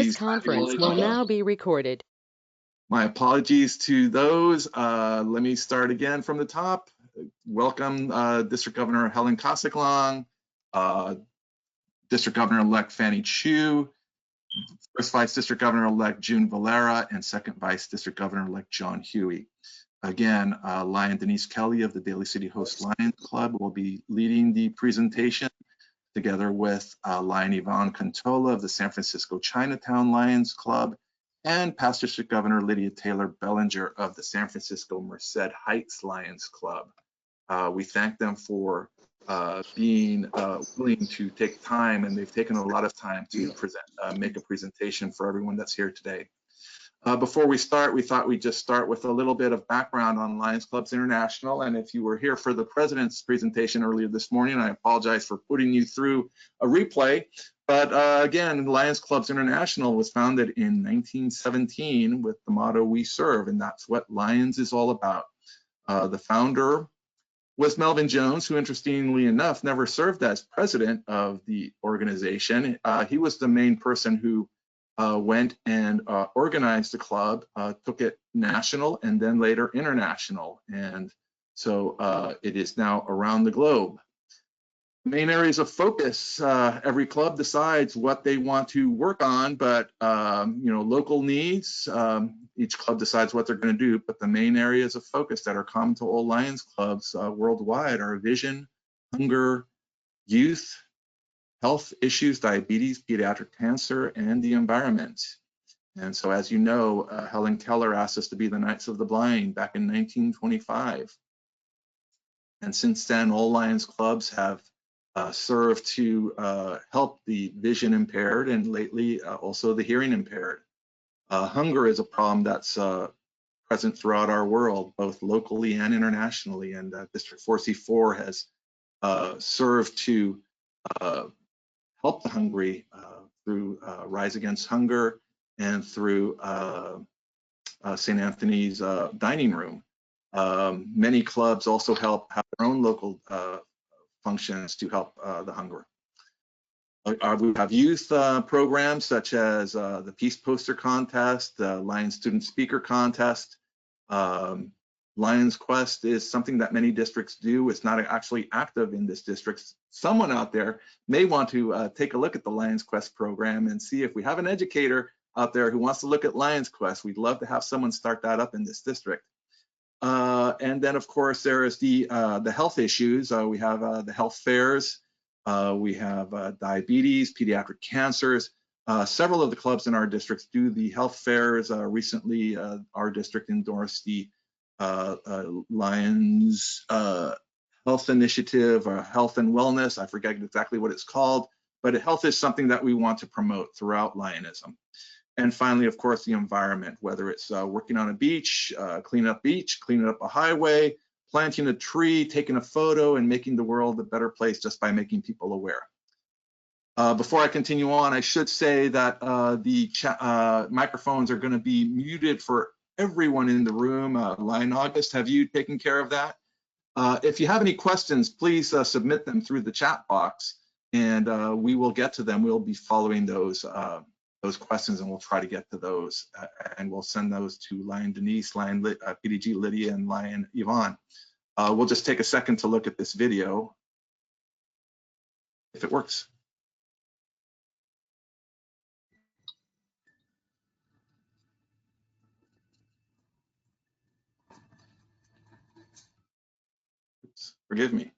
This conference will now be recorded. My apologies to those. Let me start again from the top. Welcome, District Governor Helen Cossack-Long, District Governor-elect Fanny Chu, First Vice District Governor-elect June Valera, and Second Vice District Governor-elect John Huey. Again, Lion Denise Kelly of the Daly City Host Lions Club will be leading the presentation, together with Lion Yvonne Kantola of the San Francisco Chinatown Lions Club, and Past District Governor Lydia Taylor Bellinger of the San Francisco Merced Heights Lions Club. We thank them for being willing to take time, and they've taken a lot of time to make a presentation for everyone that's here today. Before we start, we thought we'd just start with a little bit of background on Lions Clubs International. And if you were here for the president's presentation earlier this morning, I apologize for putting you through a replay. But again, Lions Clubs International was founded in 1917 with the motto, "We serve," and that's what Lions is all about. The founder was Melvin Jones, who interestingly enough never served as president of the organization. He was the main person who went and organized the club, took it national and then later international. And so it is now around the globe. Main areas of focus, every club decides what they want to work on, but local needs, each club decides what they're going to do, but the main areas of focus that are common to all Lions clubs worldwide are vision, hunger, youth, health issues, diabetes, pediatric cancer, and the environment. And so, as you know, Helen Keller asked us to be the Knights of the Blind back in 1925. And since then, all Lions clubs have served to help the vision impaired and lately also the hearing impaired. Hunger is a problem that's present throughout our world, both locally and internationally. And District 4C4 has served to help the hungry through Rise Against Hunger and through St. Anthony's Dining Room. Many clubs also have their own local functions to help the hunger. We have youth programs such as the Peace Poster Contest, the Lions Student Speaker Contest. Lions Quest is something that many districts do. It's not actually active in this district. Someone out there may want to take a look at the Lions Quest program and see if we have an educator out there who wants to look at Lions Quest. We'd love to have someone start that up in this district. And then, of course, there is the health issues. We have the health fairs. We have diabetes, pediatric cancers. Several of the clubs in our districts do the health fairs. Recently, our district endorsed the Lions Health Initiative or Health and Wellness. I forget exactly what it's called, but health is something that we want to promote throughout Lionism. And finally, of course, the environment, whether it's working on a beach, cleaning up a highway, planting a tree, taking a photo, and making the world a better place just by making people aware. Before I continue on, I should say that the microphones are going to be muted for everyone in the room. Lion August, have you taken care of that? If you have any questions, please submit them through the chat box, and we will get to them. We'll be following those questions, and we'll try to get to those, and we'll send those to Lion Denise, Lion PDG Lydia, and Lion Yvonne. We'll just take a second to look at this video, if it works. Oops, forgive me.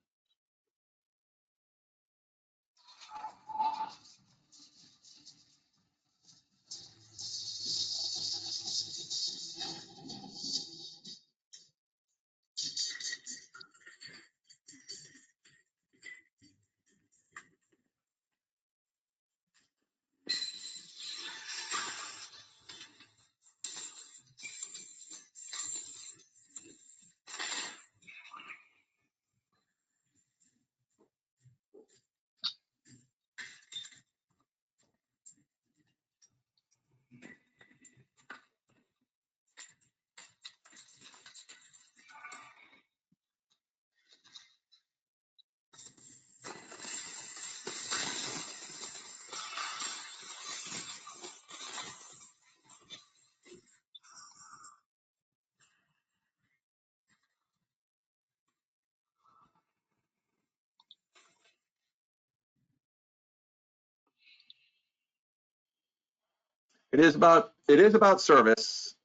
It is about service.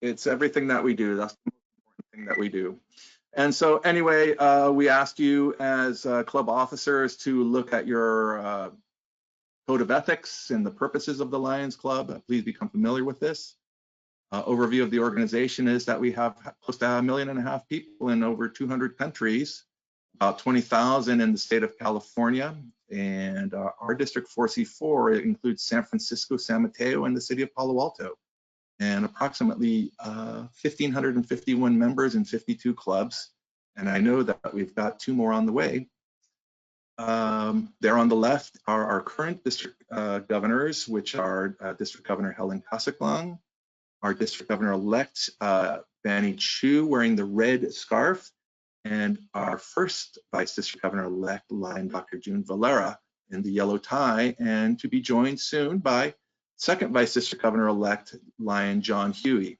It's everything that we do. That's the most important thing that we do. And so anyway, we asked you as club officers to look at your code of ethics and the purposes of the Lions Club. Please become familiar with this. Overview of the organization is that we have close to 1.5 million people in over 200 countries, about 20,000 in the state of California. And our District 4C4 includes San Francisco, San Mateo, and the city of Palo Alto. And approximately 1,551 members in 52 clubs. And I know that we've got 2 more on the way. There on the left are our current district governors, which are District Governor Helen Casaclong, our District Governor-elect Banny Chu, wearing the red scarf, and our first Vice District Governor-elect, Lion Dr. June Valera, in the yellow tie, and to be joined soon by second Vice District Governor-elect, Lion John Huey.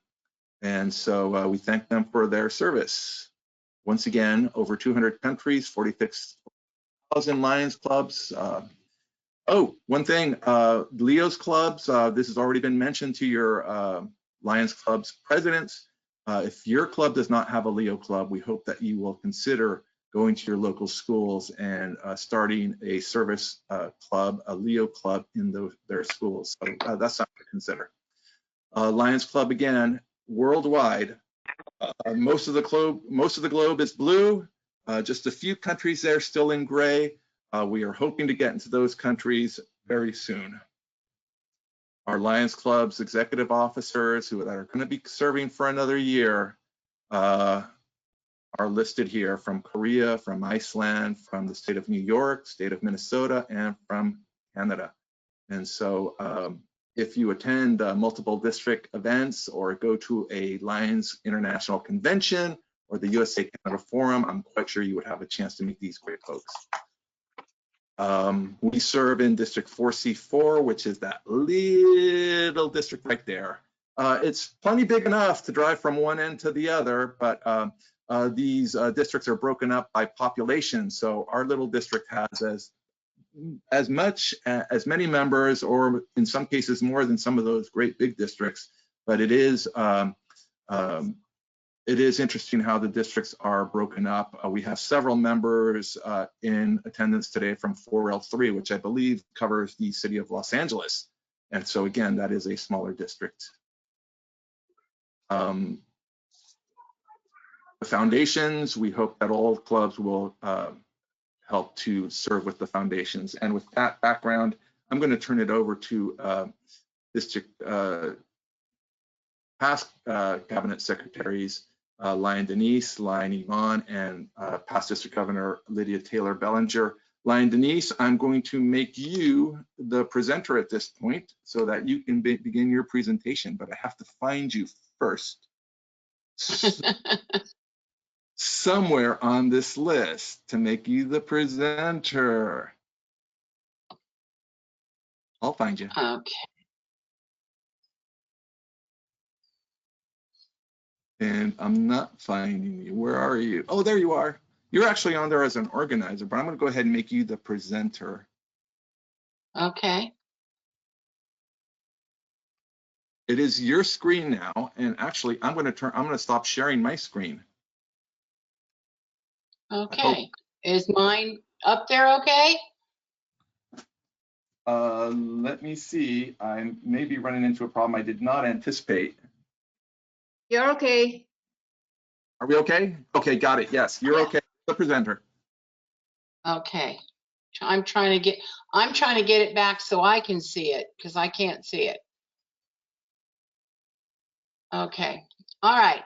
And so we thank them for their service. Once again, over 200 countries, 46,000 Lions clubs. One thing, Leo's clubs, this has already been mentioned to your Lions clubs presidents. If your club does not have a Leo club, we hope that you will consider going to your local schools and starting a service club, a Leo club in their schools. So that's something to consider. Lions Club, again, worldwide. Most of the globe is blue. Just a few countries there still in gray. We are hoping to get into those countries very soon. Our Lions Club's executive officers who are going to be serving for another year are listed here from Korea, from Iceland, from the state of New York, state of Minnesota, and from Canada. And so if you attend multiple district events or go to a Lions International Convention or the USA Canada Forum, I'm quite sure you would have a chance to meet these great folks. We serve in District 4C4, which is that little district right there. It's plenty big enough to drive from one end to the other, but these districts are broken up by population. So our little district has as many members, or in some cases more than some of those great big districts. But it is interesting how the districts are broken up. We have several members in attendance today from 4L3, which I believe covers the city of Los Angeles. And so again, that is a smaller district. The foundations, we hope that all clubs will help to serve with the foundations. And with that background, I'm going to turn it over to district past cabinet secretaries, Lion Denise, Lion Yvonne, and past District Governor Lydia Taylor Bellinger. Lion Denise, I'm going to make you the presenter at this point so that you can begin your presentation, but I have to find you first. Somewhere on this list to make you the presenter. I'll find you. Okay. And I'm not finding you. Where are you? Oh, there you are. You're actually on there as an organizer, but I'm going to go ahead and make you the presenter. Okay. It is your screen now, and actually, I'm going to stop sharing my screen. Okay. Is mine up there okay? Let me see. I may be running into a problem I did not anticipate. You're okay. Are we okay? Okay, got it. Yes, you're okay. The presenter. Okay. I'm trying to get it back so I can see it because I can't see it. Okay. All right.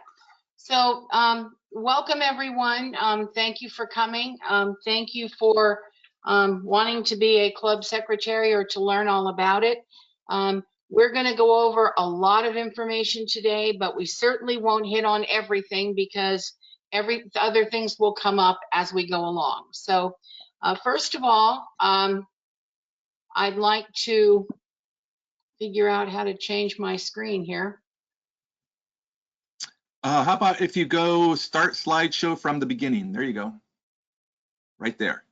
So welcome everyone. Thank you for coming. Thank you for wanting to be a club secretary or to learn all about it. We're going to go over a lot of information today, but we certainly won't hit on everything because other things will come up as we go along. So first of all, I'd like to figure out how to change my screen here. How about if you go start slideshow from the beginning? There you go. Right there.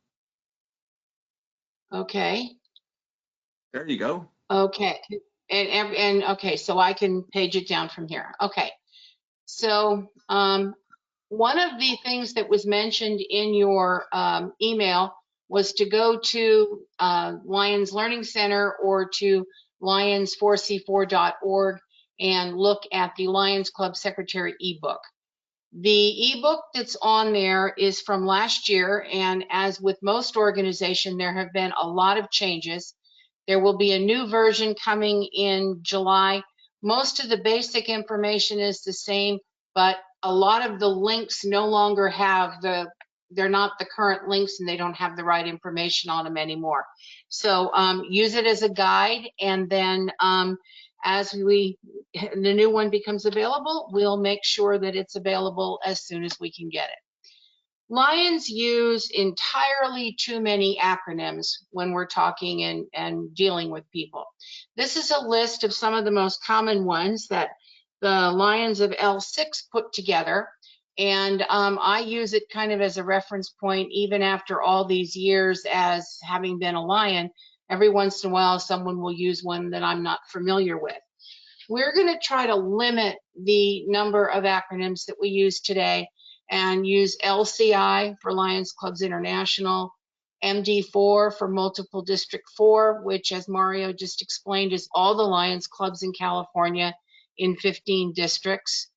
Okay. There you go. Okay. And okay, so I can page it down from here. Okay. So one of the things that was mentioned in your email was to go to Lions Learning Center or to lions4c4.org and look at the Lions Club Secretary ebook. The ebook that's on there is from last year, and as with most organizations, there have been a lot of changes. There will be a new version coming in July. Most of the basic information is the same, but a lot of the links no longer have they're not the current links, and they don't have the right information on them anymore. So use it as a guide, and then as the new one becomes available, we'll make sure that it's available as soon as we can get it. Lions use entirely too many acronyms when we're talking and dealing with people. This is a list of some of the most common ones that the Lions of L6 put together, and I use it kind of as a reference point even after all these years as having been a Lion. Every once in a while, someone will use one that I'm not familiar with. We're going to try to limit the number of acronyms that we use today and use LCI for Lions Clubs International, MD4 for Multiple District 4, which, as Mario just explained, is all the Lions Clubs in California in 15 districts.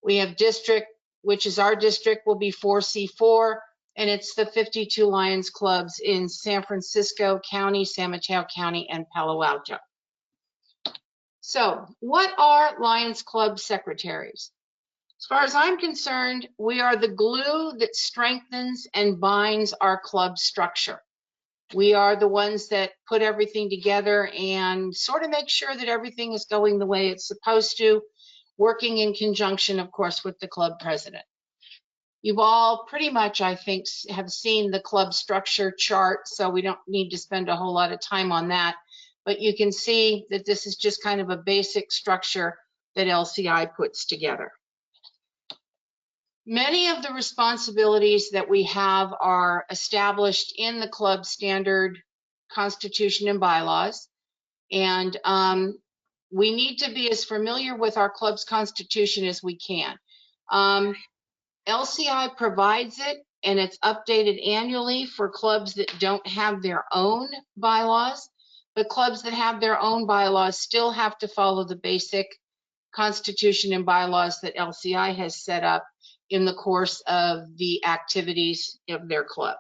We have district, which is our district, will be 4C4, and it's the 52 Lions Clubs in San Francisco County, San Mateo County, and Palo Alto. So, what are Lions Club secretaries? As far as I'm concerned, we are the glue that strengthens and binds our club structure. We are the ones that put everything together and sort of make sure that everything is going the way it's supposed to, working in conjunction, of course, with the club president. You've all pretty much, I think, have seen the club structure chart, so we don't need to spend a whole lot of time on that. But you can see that this is just kind of a basic structure that LCI puts together. Many of the responsibilities that we have are established in the club standard, constitution, and bylaws. And we need to be as familiar with our club's constitution as we can. LCI provides it, and it's updated annually for clubs that don't have their own bylaws. But clubs that have their own bylaws still have to follow the basic constitution and bylaws that LCI has set up in the course of the activities of their club.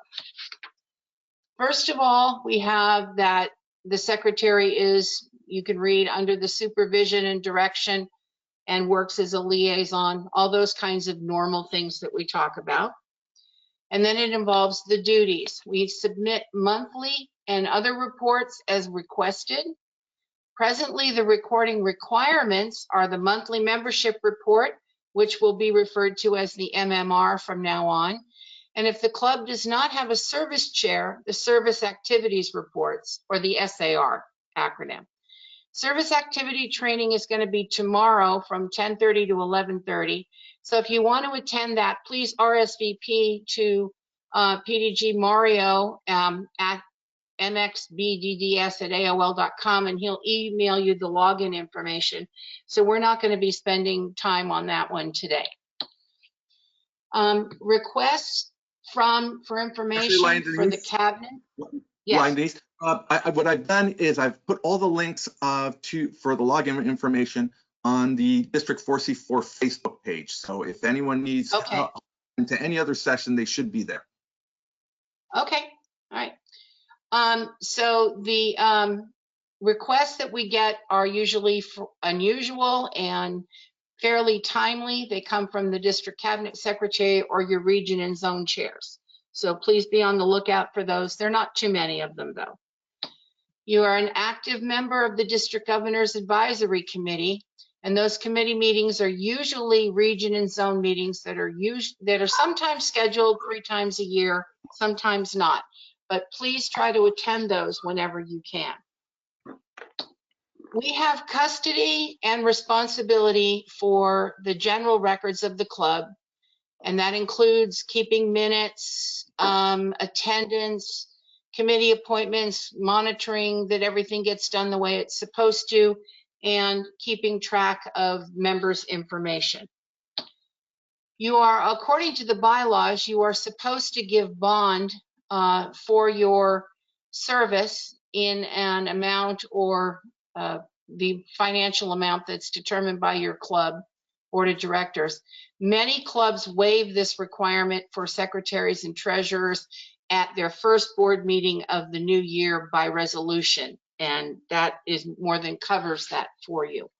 First of all, we have that the secretary is, you can read, under the supervision and direction and works as a liaison, all those kinds of normal things that we talk about. And then it involves the duties. We submit monthly and other reports as requested. Presently, the recording requirements are the monthly membership report, which will be referred to as the MMR from now on. And if the club does not have a service chair, the service activities reports, or the SAR acronym. Service activity training is going to be tomorrow from 10:30 to 11:30. So if you want to attend that, please RSVP to PDG Mario at mxbdds@aol.com, and he'll email you the login information. So we're not going to be spending time on that one today. Requests for information for the cabinet. Yes. Denise, what I've done is I've put all the links for the login information on the District 4C4 Facebook page. So if anyone needs help into any other session, they should be there. Okay, all right. So the requests that we get are usually unusual and fairly timely. They come from the district cabinet secretary or your region and zone chairs. So please be on the lookout for those. There are not too many of them, though. You are an active member of the District Governor's Advisory Committee, and those committee meetings are usually region and zone meetings that are sometimes scheduled 3 times a year, sometimes not. But please try to attend those whenever you can. We have custody and responsibility for the general records of the club, and that includes keeping minutes, attendance, committee appointments, monitoring that everything gets done the way it's supposed to, and keeping track of members' information. You are, according to the bylaws, you are supposed to give bond for your service in an amount or the financial amount that's determined by your club board of directors. Many clubs waive this requirement for secretaries and treasurers at their first board meeting of the new year by resolution, and that is more than covers that for you.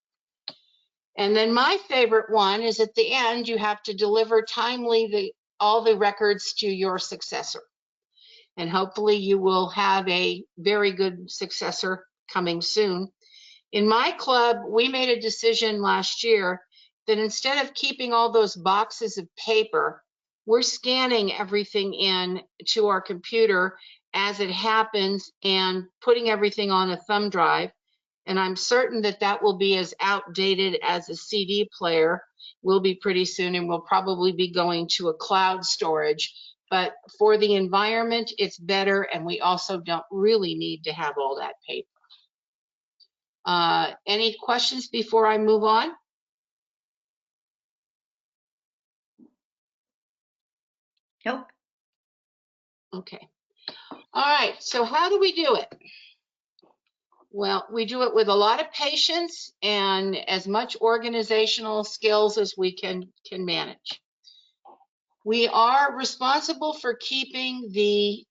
And then my favorite one is at the end, you have to deliver timely all the records to your successor. And hopefully you will have a very good successor coming soon. In my club, we made a decision last year that instead of keeping all those boxes of paper, we're scanning everything in to our computer as it happens and putting everything on a thumb drive. And I'm certain that that will be as outdated as a CD player will be pretty soon, and we'll probably be going to a cloud storage. But for the environment, it's better, and we also don't really need to have all that paper. Any questions before I move on? Nope. Okay. All right, so how do we do it? Well, we do it with a lot of patience and as much organizational skills as we can manage. We are responsible for keeping the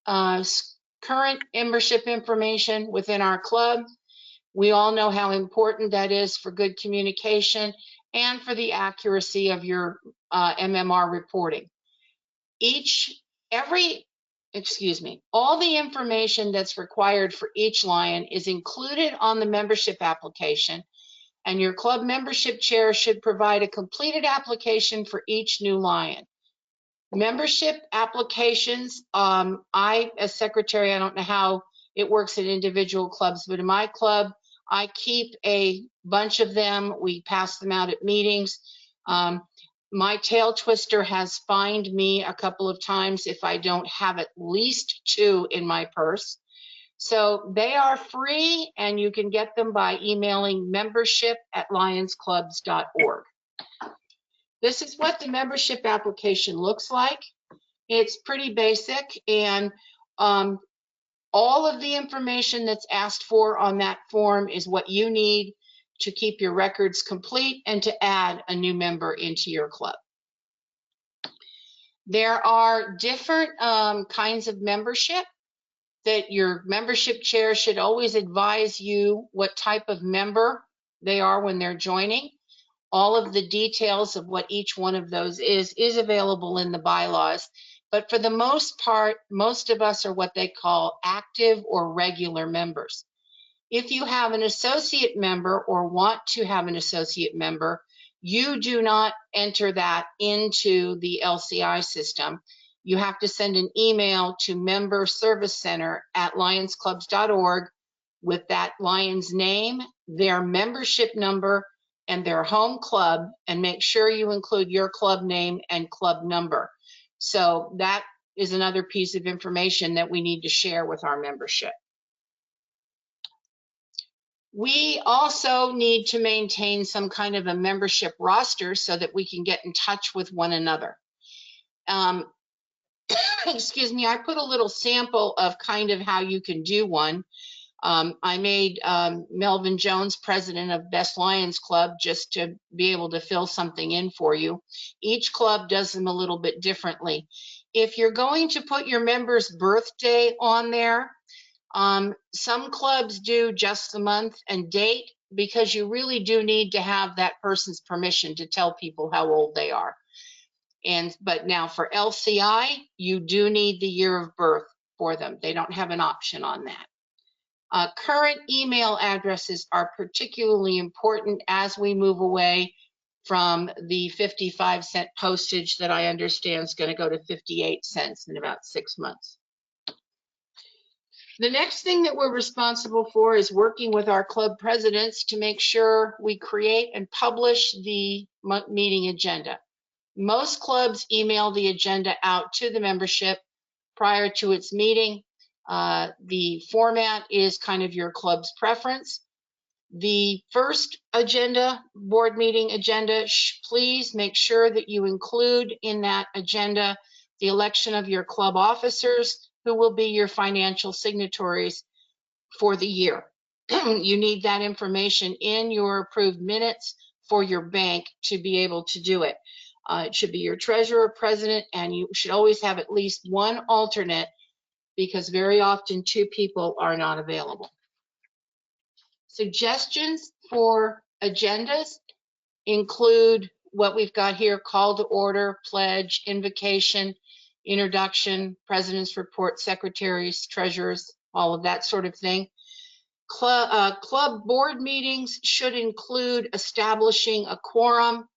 current membership information within our club. We all know how important that is for good communication and for the accuracy of your MMR reporting. All the information that's required for each Lion is included on the membership application, and your club membership chair should provide a completed application for each new Lion. Membership applications, I, as secretary, I don't know how it works in individual clubs, but in my club, I keep a bunch of them. We pass them out at meetings. My tail twister has fined me a couple of times if I don't have at least 2 in my purse. So they are free, and you can get them by emailing membership@lionsclubs.org. This is what the membership application looks like. It's pretty basic, and all of the information that's asked for on that form is what you need to keep your records complete and to add a new member into your club. There are different kinds of membership that your membership chair should always advise you what type of member they are when they're joining. All of the details of what each one of those is available in the bylaws. But for the most part, most of us are what they call active or regular members. If you have an associate member or want to have an associate member, you do not enter that into the LCI system. You have to send an email to memberservicecenter@lionsclubs.org with that Lion's name, their membership number, and their home club, and make sure you include your club name and club number. So that is another piece of information that we need to share with our membership. We also need to maintain some kind of a membership roster so that we can get in touch with one another. Excuse me, I put a little sample of kind of how you can do one. I made Melvin Jones president of Best Lions Club just to be able to fill something in for you. Each club does them a little bit differently. If you're going to put your member's birthday on there, some clubs do just the month and date, because you really do need to have that person's permission to tell people how old they are. But now for LCI, you do need the year of birth for them. They don't have an option on that. Current email addresses are particularly important as we move away from the 55-cent postage that I understand is going to go to 58 cents in about 6 months. The next thing that we're responsible for is working with our club presidents to make sure we create and publish the meeting agenda. Most clubs email the agenda out to the membership prior to its meeting. The format is kind of your club's preference. The first agenda, board meeting agenda, please make sure that you include in that agenda the election of your club officers, who will be your financial signatories for the year. You need that information in your approved minutes for your bank to be able to do it. It should be your treasurer, president, and you should always have at least one alternate, because very often two people are not available. Suggestions for agendas include what we've got here: call to order, pledge, invocation, introduction, president's report, secretaries, treasurers, all of that sort of thing. Club board meetings should include establishing a quorum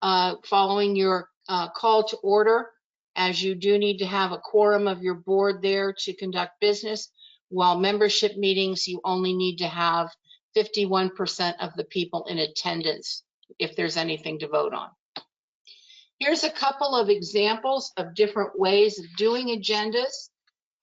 following your call to order, as you do need to have a quorum of your board there to conduct business, while membership meetings, you only need to have 51% of the people in attendance if there's anything to vote on. Here's a couple of examples of different ways of doing agendas.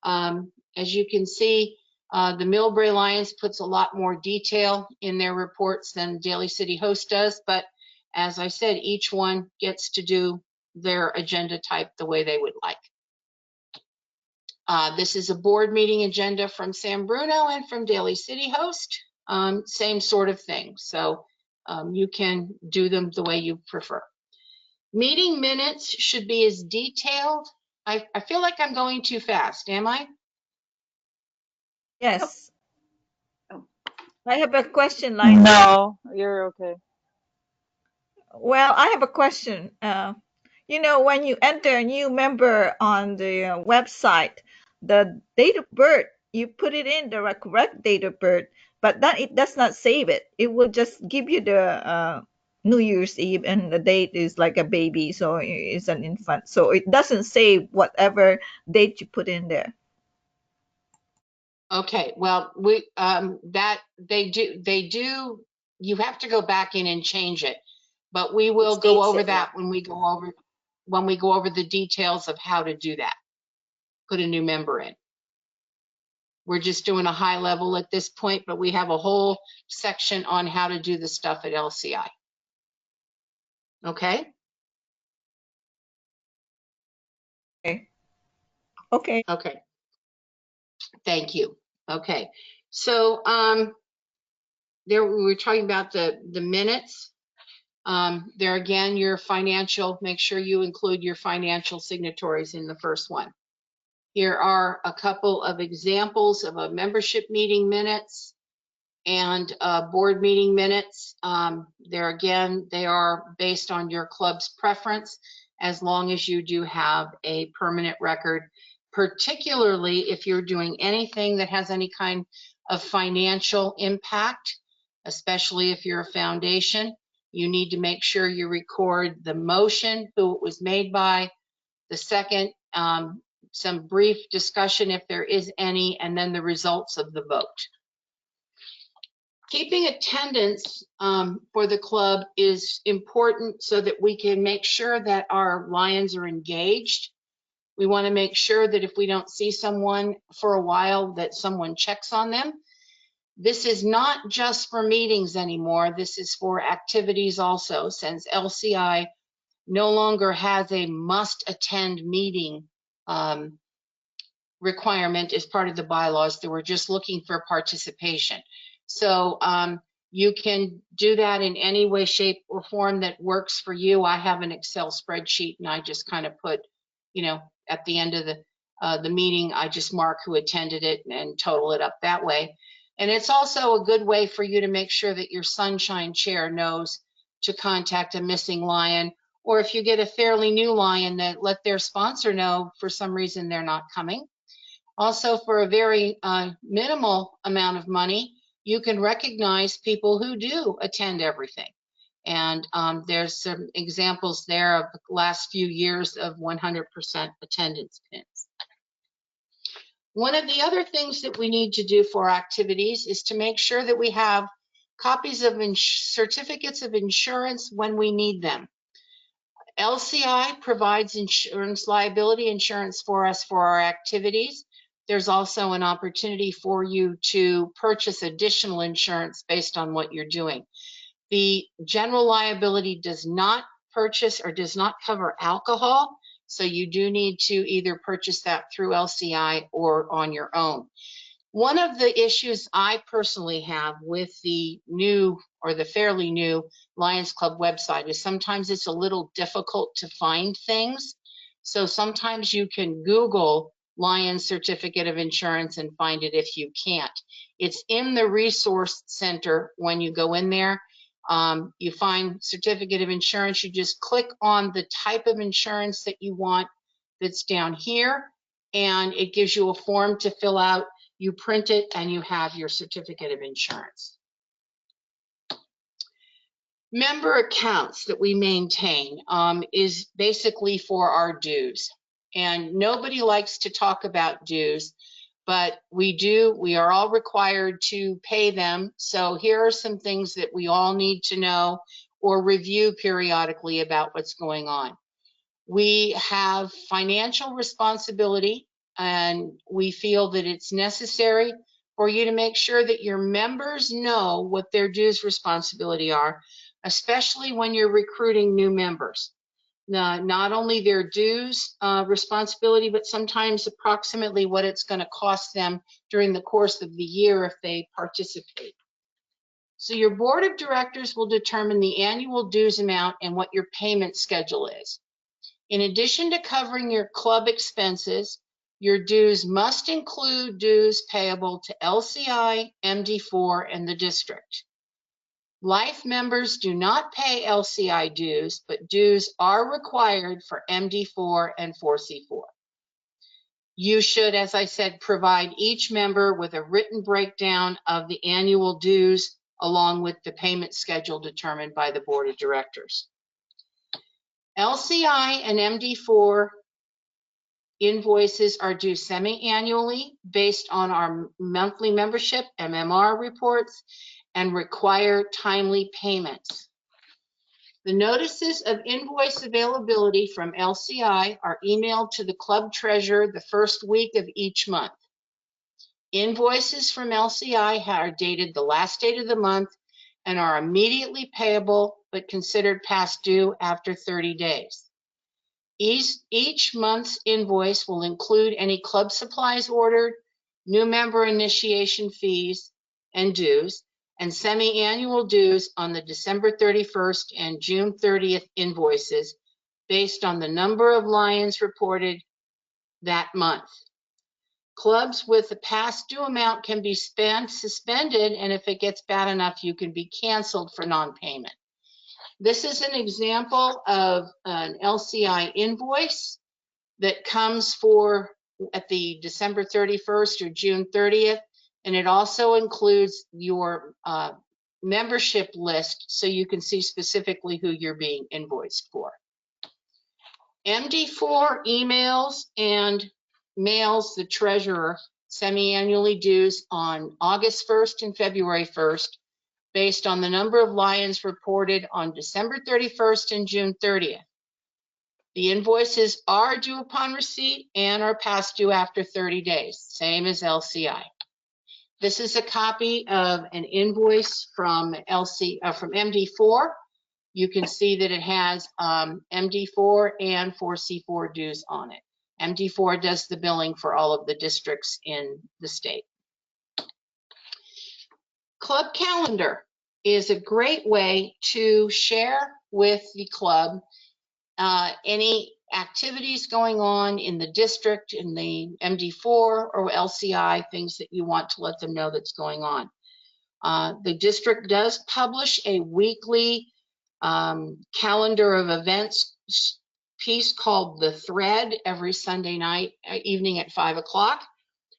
As you can see, the Millbrae Lions puts a lot more detail in their reports than Daly City Host does, but as I said, each one gets to do their agenda type the way they would like. This is a board meeting agenda from San Bruno and from Daly City Host. Same sort of thing. So you can do them the way you prefer. Meeting minutes should be as detailed. I feel like I'm going too fast. Am I? Yes. Oh. I have a question, Lydia. No, you're okay. Well, I have a question. You know, when you enter a new member on the website, the date of birth, you put it in the correct date of birth, but then it does not save it. It will just give you the New Year's Eve, and the date is like a baby, so it's an infant. So it doesn't save whatever date you put in there. Okay, well, that they do, you have to go back in and change it, but we will go states over it, that when we go over the details of how to do that. Put a new member in. We're just doing a high level at this point, but we have a whole section on how to do the stuff at LCI. Okay? Okay. Okay. Thank you. Okay. So there we were talking about the minutes. There again, your financial, make sure you include your financial signatories in the first one. Here are a couple of examples of a membership meeting minutes and board meeting minutes. There again, they are based on your club's preference, as long as you do have a permanent record, particularly if you're doing anything that has any kind of financial impact, especially if you're a foundation. You need to make sure you record the motion, who it was made by, the second, some brief discussion if there is any, and then the results of the vote. Keeping attendance for the club is important so that we can make sure that our Lions are engaged. We want to make sure that if we don't see someone for a while, that someone checks on them. This is not just for meetings anymore. This is for activities also, since LCI no longer has a must attend meeting requirement as part of the bylaws. That we're just looking for participation. So you can do that in any way, shape, or form that works for you. I have an Excel spreadsheet, and I just kind of put, you know, at the end of the meeting, I just mark who attended it and total it up that way. And it's also a good way for you to make sure that your Sunshine Chair knows to contact a missing Lion, or if you get a fairly new Lion, that let their sponsor know for some reason they're not coming. Also, for a very minimal amount of money, you can recognize people who do attend everything. And there's some examples there of the last few years of 100% attendance pins. One of the other things that we need to do for activities is to make sure that we have copies of certificates of insurance when we need them. LCI provides insurance, liability insurance for us for our activities. there's also an opportunity for you to purchase additional insurance based on what you're doing. The general liability does not purchase or does not cover alcohol, so you do need to either purchase that through LCI or on your own. One of the issues I personally have with the new or the fairly new Lions Club website is sometimes it's a little difficult to find things. So sometimes you can Google Lions Certificate of Insurance and find it if you can't. It's in the resource center when you go in there. You find Certificate of Insurance, you just click on the type of insurance that you want that's down here, and it gives you a form to fill out. You print it and you have your certificate of insurance. Member accounts that we maintain is basically for our dues. And nobody likes to talk about dues, but we are all required to pay them. So here are some things that we all need to know or review periodically about what's going on. We have financial responsibility, and we feel that it's necessary for you to make sure that your members know what their dues responsibility are, especially when you're recruiting new members. Not only their dues responsibility, but sometimes approximately what it's going to cost them during the course of the year if they participate. So your board of directors will determine the annual dues amount and what your payment schedule is. In addition to covering your club expenses, your dues must include dues payable to LCI, MD4, and the district. Life members do not pay LCI dues, but dues are required for MD4 and 4C4. You should, as I said, provide each member with a written breakdown of the annual dues along with the payment schedule determined by the board of directors. LCI and MD4 invoices are due semi-annually based on our monthly membership MMR reports and require timely payments. The notices of invoice availability from LCI are emailed to the club treasurer the first week of each month. Invoices from LCI are dated the last date of the month and are immediately payable but considered past due after 30 days. Each month's invoice will include any club supplies ordered, new member initiation fees and dues, and semi-annual dues on the December 31st and June 30th invoices based on the number of Lions reported that month. Clubs with the past due amount can be suspended, and if it gets bad enough, you can be canceled for non-payment. This is an example of an LCI invoice that comes for at the December 31st or June 30th, and it also includes your membership list so you can see specifically who you're being invoiced for. MD4 emails and mails the treasurer semi-annually dues on August 1st and February 1st based on the number of Lions reported on December 31st and June 30th. The invoices are due upon receipt and are past due after 30 days, same as LCI. This is a copy of an invoice from MD4. You can see that it has MD4 and 4C4 dues on it. MD4 does the billing for all of the districts in the state. Club calendar is a great way to share with the club any activities going on in the district, in the MD4 or LCI, things that you want to let them know that's going on. The district does publish a weekly calendar of events piece called The Thread every Sunday night, evening at 5 o'clock.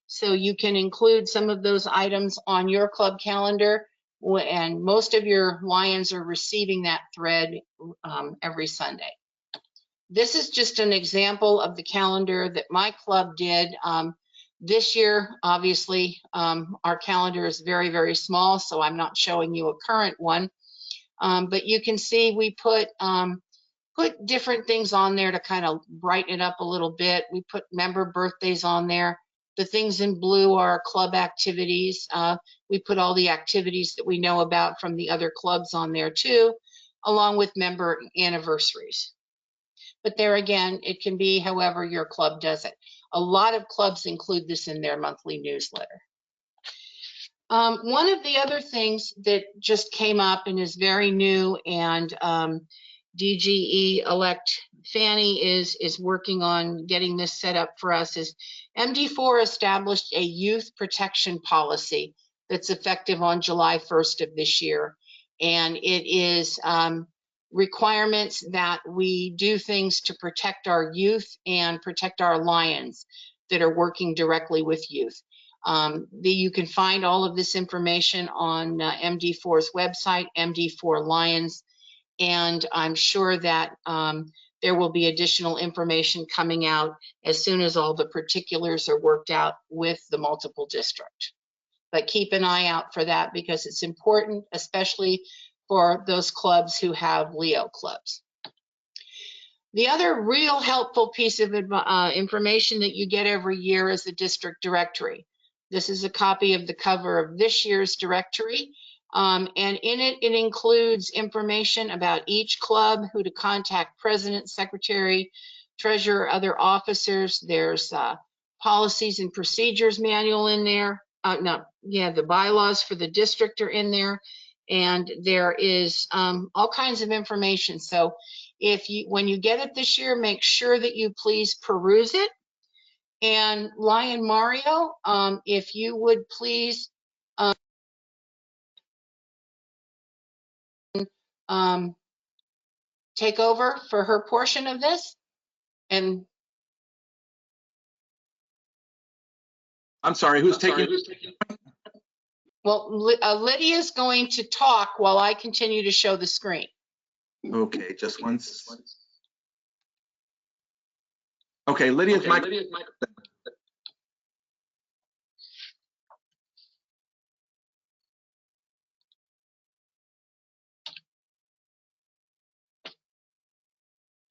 So you can include some of those items on your club calendar, and most of your Lions are receiving that thread every Sunday. This is just an example of the calendar that my club did. This year, obviously, our calendar is very, very small, so I'm not showing you a current one. But you can see we put different things on there to kind of brighten it up a little bit. We put member birthdays on there. The things in blue are club activities. We put all the activities that we know about from the other clubs on there too, along with member anniversaries. But there again, it can be however your club does it. A lot of clubs include this in their monthly newsletter. One of the other things that just came up and is very new, and DGE-elect Fanny is working on getting this set up for us, is MD4 established a youth protection policy that's effective on July 1st of this year. And it is requirements that we do things to protect our youth and protect our Lions that are working directly with youth. You can find all of this information on MD4's website, MD4 Lions, and I'm sure that there will be additional information coming out as soon as all the particulars are worked out with the multiple district. But keep an eye out for that because it's important, especially for those clubs who have Leo clubs. The other real helpful piece of information that you get every year is the district directory. This is a copy of the cover of this year's directory. And in it, it includes information about each club, who to contact, president, secretary, treasurer, other officers. There's policies and procedures manual in there. The bylaws for the district are in there. And there is all kinds of information. So when you get it this year, make sure that you please peruse it. And Lion Mario, if you would please take over for her portion of this. And I'm sorry, who's taking? well, Lydia's going to talk while I continue to show the screen. Okay, just once. Okay, Lydia's mic.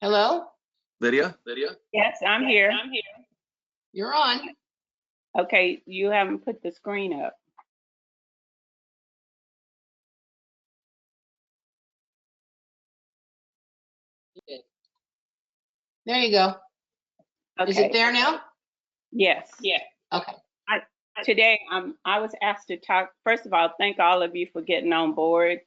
Hello? Lydia? Yes, I'm here. You're on. Okay, you haven't put the screen up. There you go. Okay. Is it there now? Yes. Okay. Today, I was asked to talk. First of all, thank all of you for getting on board.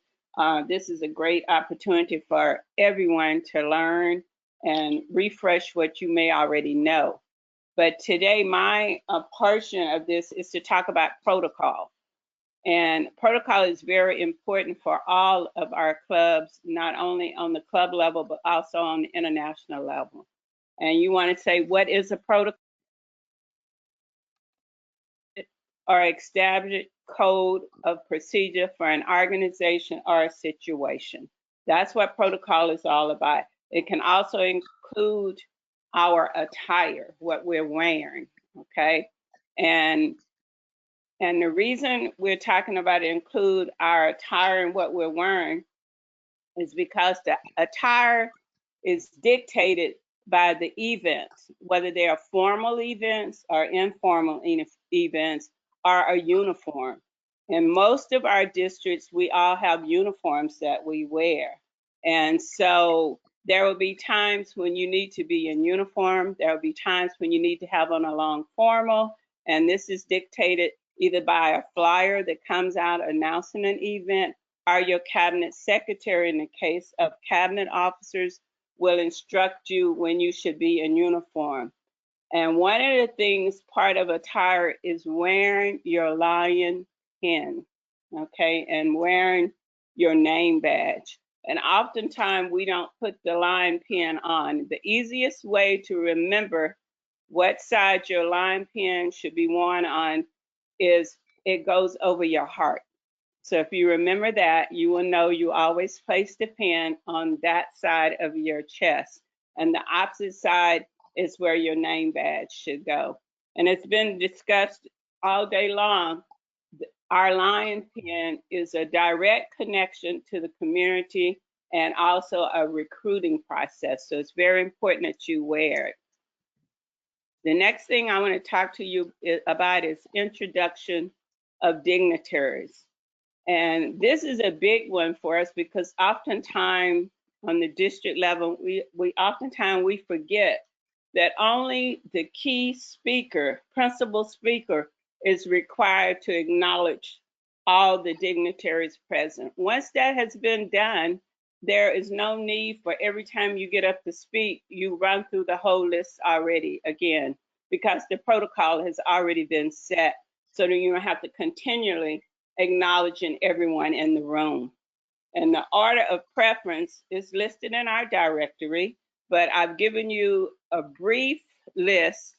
This is a great opportunity for everyone to learn and refresh what you may already know. But today, my portion of this is to talk about protocol. And protocol is very important for all of our clubs, not only on the club level, but also on the international level. And you want to say, what is a protocol? Or established code of procedure for an organization or a situation. That's what protocol is all about. It can also include our attire, what we're wearing, okay? And the reason we're talking about include our attire and what we're wearing is because the attire is dictated by the events, whether they are formal events or informal events, or a uniform. In most of our districts, we all have uniforms that we wear. And so there will be times when you need to be in uniform. There will be times when you need to have on a long formal. And this is dictated either by a flyer that comes out announcing an event, or your cabinet secretary, in the case of cabinet officers, will instruct you when you should be in uniform. And one of the things, part of attire, is wearing your lion pin, okay, and wearing your name badge. And oftentimes we don't put the lion pin on. The easiest way to remember what side your lion pin should be worn on is it goes over your heart. So if you remember that, you will know you always place the pin on that side of your chest. And the opposite side is where your name badge should go. And it's been discussed all day long. Our lion pin is a direct connection to the community and also a recruiting process. So it's very important that you wear it. The next thing I want to talk to you about is introduction of dignitaries. And this is a big one for us because oftentimes on the district level, we oftentimes we forget that only the key speaker, principal speaker, is required to acknowledge all the dignitaries present. Once that has been done, there is no need for every time you get up to speak, you run through the whole list already again, because the protocol has already been set so that you don't have to continually acknowledging everyone in the room. And the order of preference is listed in our directory, but I've given you a brief list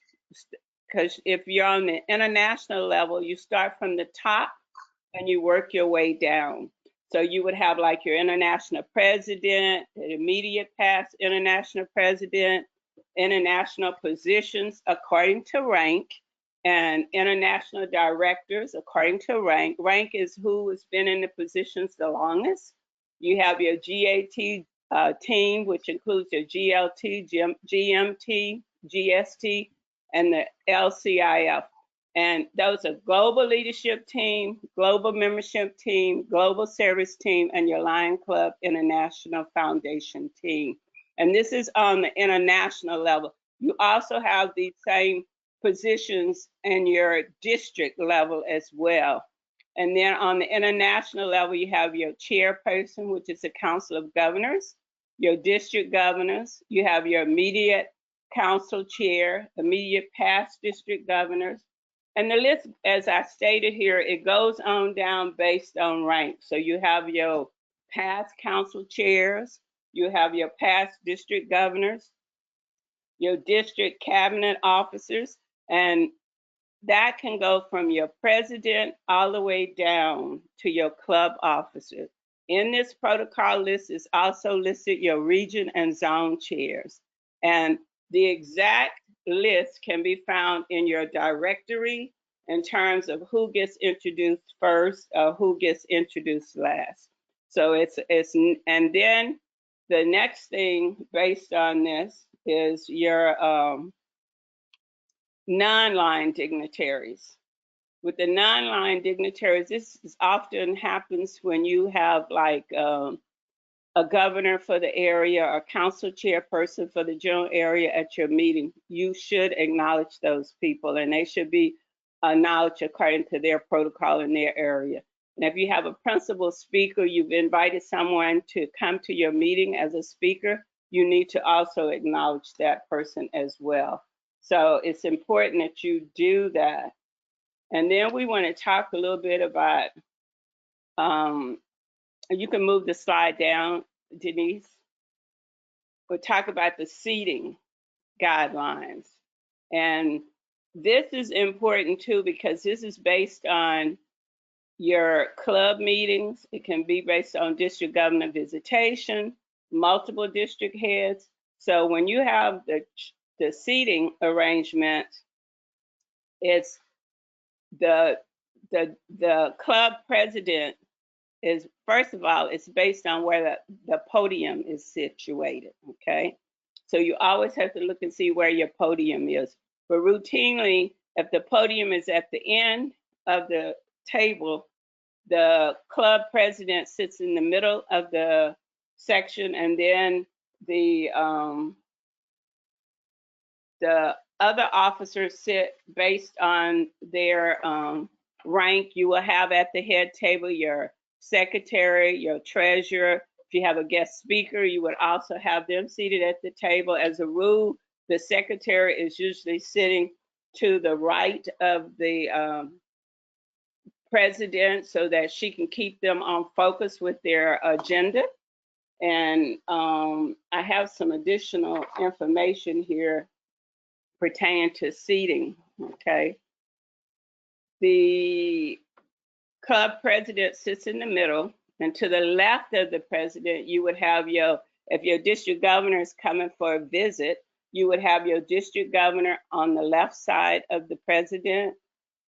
because if you're on the international level, you start from the top and you work your way down. So you would have like your international president, the immediate past international president, international positions according to rank, and international directors according to rank. Rank is who has been in the positions the longest. You have your GAT team, which includes your GLT, GMT, GST, and the LCIF. And those are global leadership team, global membership team, global service team, and your Lion Club International Foundation team. And this is on the international level. You also have these same positions in your district level as well. And then on the international level, you have your chairperson, which is the Council of Governors, your district governors, you have your immediate council chair, immediate past district governors. And the list, as I stated here, it goes on down based on rank. So you have your past council chairs, you have your past district governors, your district cabinet officers, and that can go from your president all the way down to your club officers. In this protocol list is also listed your region and zone chairs. And the exact list can be found in your directory in terms of who gets introduced first or who gets introduced last. So and then the next thing based on this is your non-line dignitaries. With the non-line dignitaries, this often happens when you have like a governor for the area or council chairperson for the general area at your meeting. You should acknowledge those people, and they should be acknowledged according to their protocol in their area. And if you have a principal speaker, you've invited someone to come to your meeting as a speaker, you need to also acknowledge that person as well. So it's important that you do that. And then we want to talk a little bit about, you can move the slide down, Denise. We'll talk about the seating guidelines. And this is important too, because this is based on your club meetings. It can be based on district governor visitation, multiple district heads. So when you have the seating arrangement, it's the club president is, first of all, it's based on where the podium is situated, okay? So you always have to look and see where your podium is. But routinely, if the podium is at the end of the table, the club president sits in the middle of the section, and then the other officers sit based on their rank. You will have at the head table your secretary, your treasurer. If you have a guest speaker, you would also have them seated at the table. As a rule, the secretary is usually sitting to the right of the president so that she can keep them on focus with their agenda. And I have some additional information here pertaining to seating, okay? The club president sits in the middle, and to the left of the president, you would have if your district governor is coming for a visit, you would have your district governor on the left side of the president.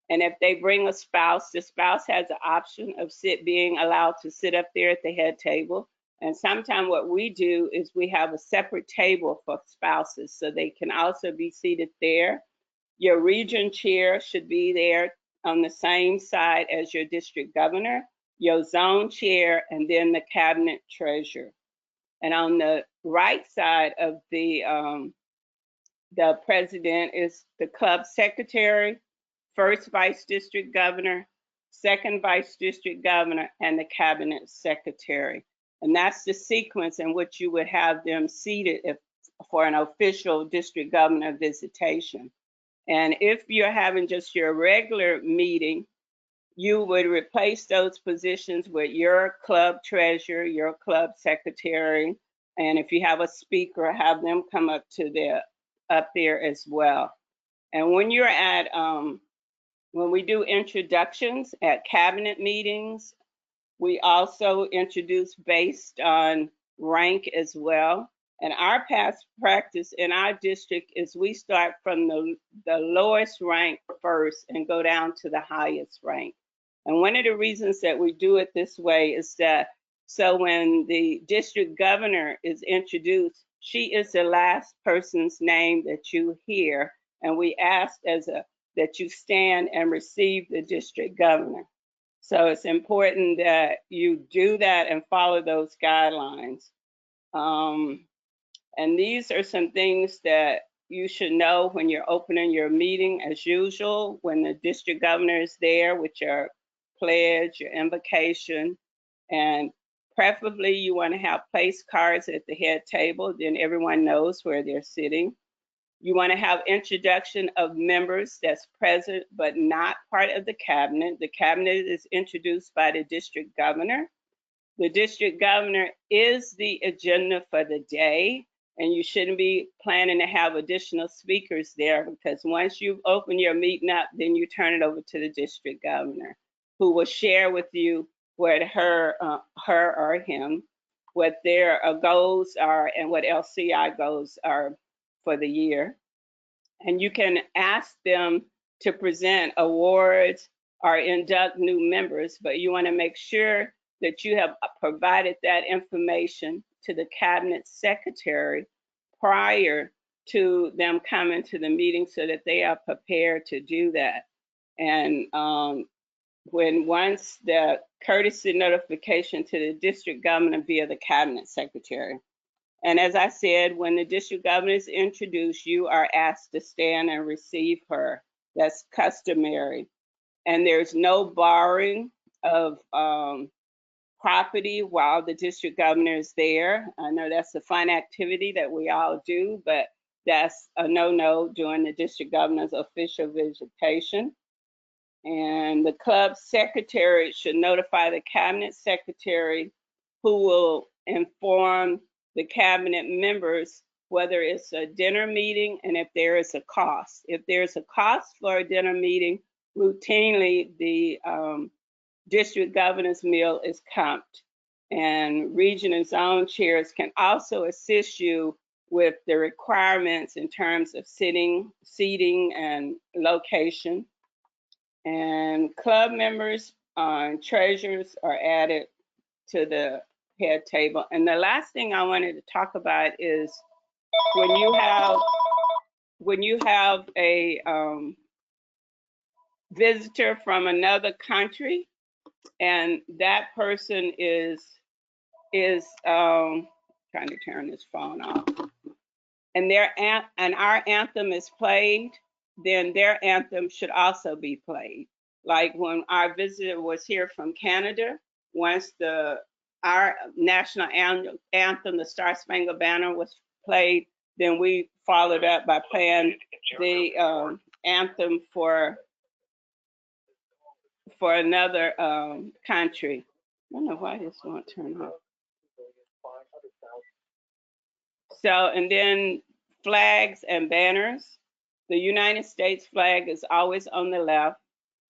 And if they bring a spouse, the spouse has the option of being allowed to sit up there at the head table. And sometimes what we do is we have a separate table for spouses, so they can also be seated there. Your region chair should be there on the same side as your district governor, your zone chair, and then the cabinet treasurer. And on the right side of the president is the club secretary, first vice district governor, second vice district governor, and the cabinet secretary. And that's the sequence in which you would have them seated for an official district governor visitation. And if you're having just your regular meeting, you would replace those positions with your club treasurer, your club secretary, and if you have a speaker, have them come up there as well. And when you're at when we do introductions at cabinet meetings, we also introduce based on rank as well. And our past practice in our district is we start from the lowest rank first and go down to the highest rank. And one of the reasons that we do it this way is that so when the district governor is introduced, she is the last person's name that you hear. And we ask that you stand and receive the district governor. So it's important that you do that and follow those guidelines. And these are some things that you should know when you're opening your meeting. As usual, when the district governor is there with your pledge, your invocation, and preferably you want to have place cards at the head table, then everyone knows where they're sitting. You want to have introduction of members that's present but not part of the cabinet. The cabinet is introduced by the district governor. The district governor is the agenda for the day, and you shouldn't be planning to have additional speakers there, because once you've opened your meeting up, then you turn it over to the district governor, who will share with you what her or him, what their goals are and what LCI goals are for the year. And you can ask them to present awards or induct new members, but you want to make sure that you have provided that information to the cabinet secretary prior to them coming to the meeting so that they are prepared to do that. And once the courtesy notification to the district governor via the cabinet secretary. And as I said, when the district governor is introduced, you are asked to stand and receive her. That's customary. And there's no borrowing of property while the district governor is there. I know that's a fun activity that we all do, but that's a no-no during the district governor's official visitation. And the club secretary should notify the cabinet secretary, who will inform the cabinet members whether it's a dinner meeting and if there is a cost. If there's a cost for a dinner meeting, routinely the district governor's meal is comped. And region and zone chairs can also assist you with the requirements in terms of seating and location. And club members and treasurers are added to the head table. And the last thing I wanted to talk about is when you have a visitor from another country, and that person is trying to turn this phone off, and our anthem is played, then their anthem should also be played. Like when our visitor was here from Canada, once our national anthem, the Star Spangled Banner, was played, then we followed up by playing the anthem for another country. I don't know why this won't turn off. So, and then flags and banners. The United States flag is always on the left,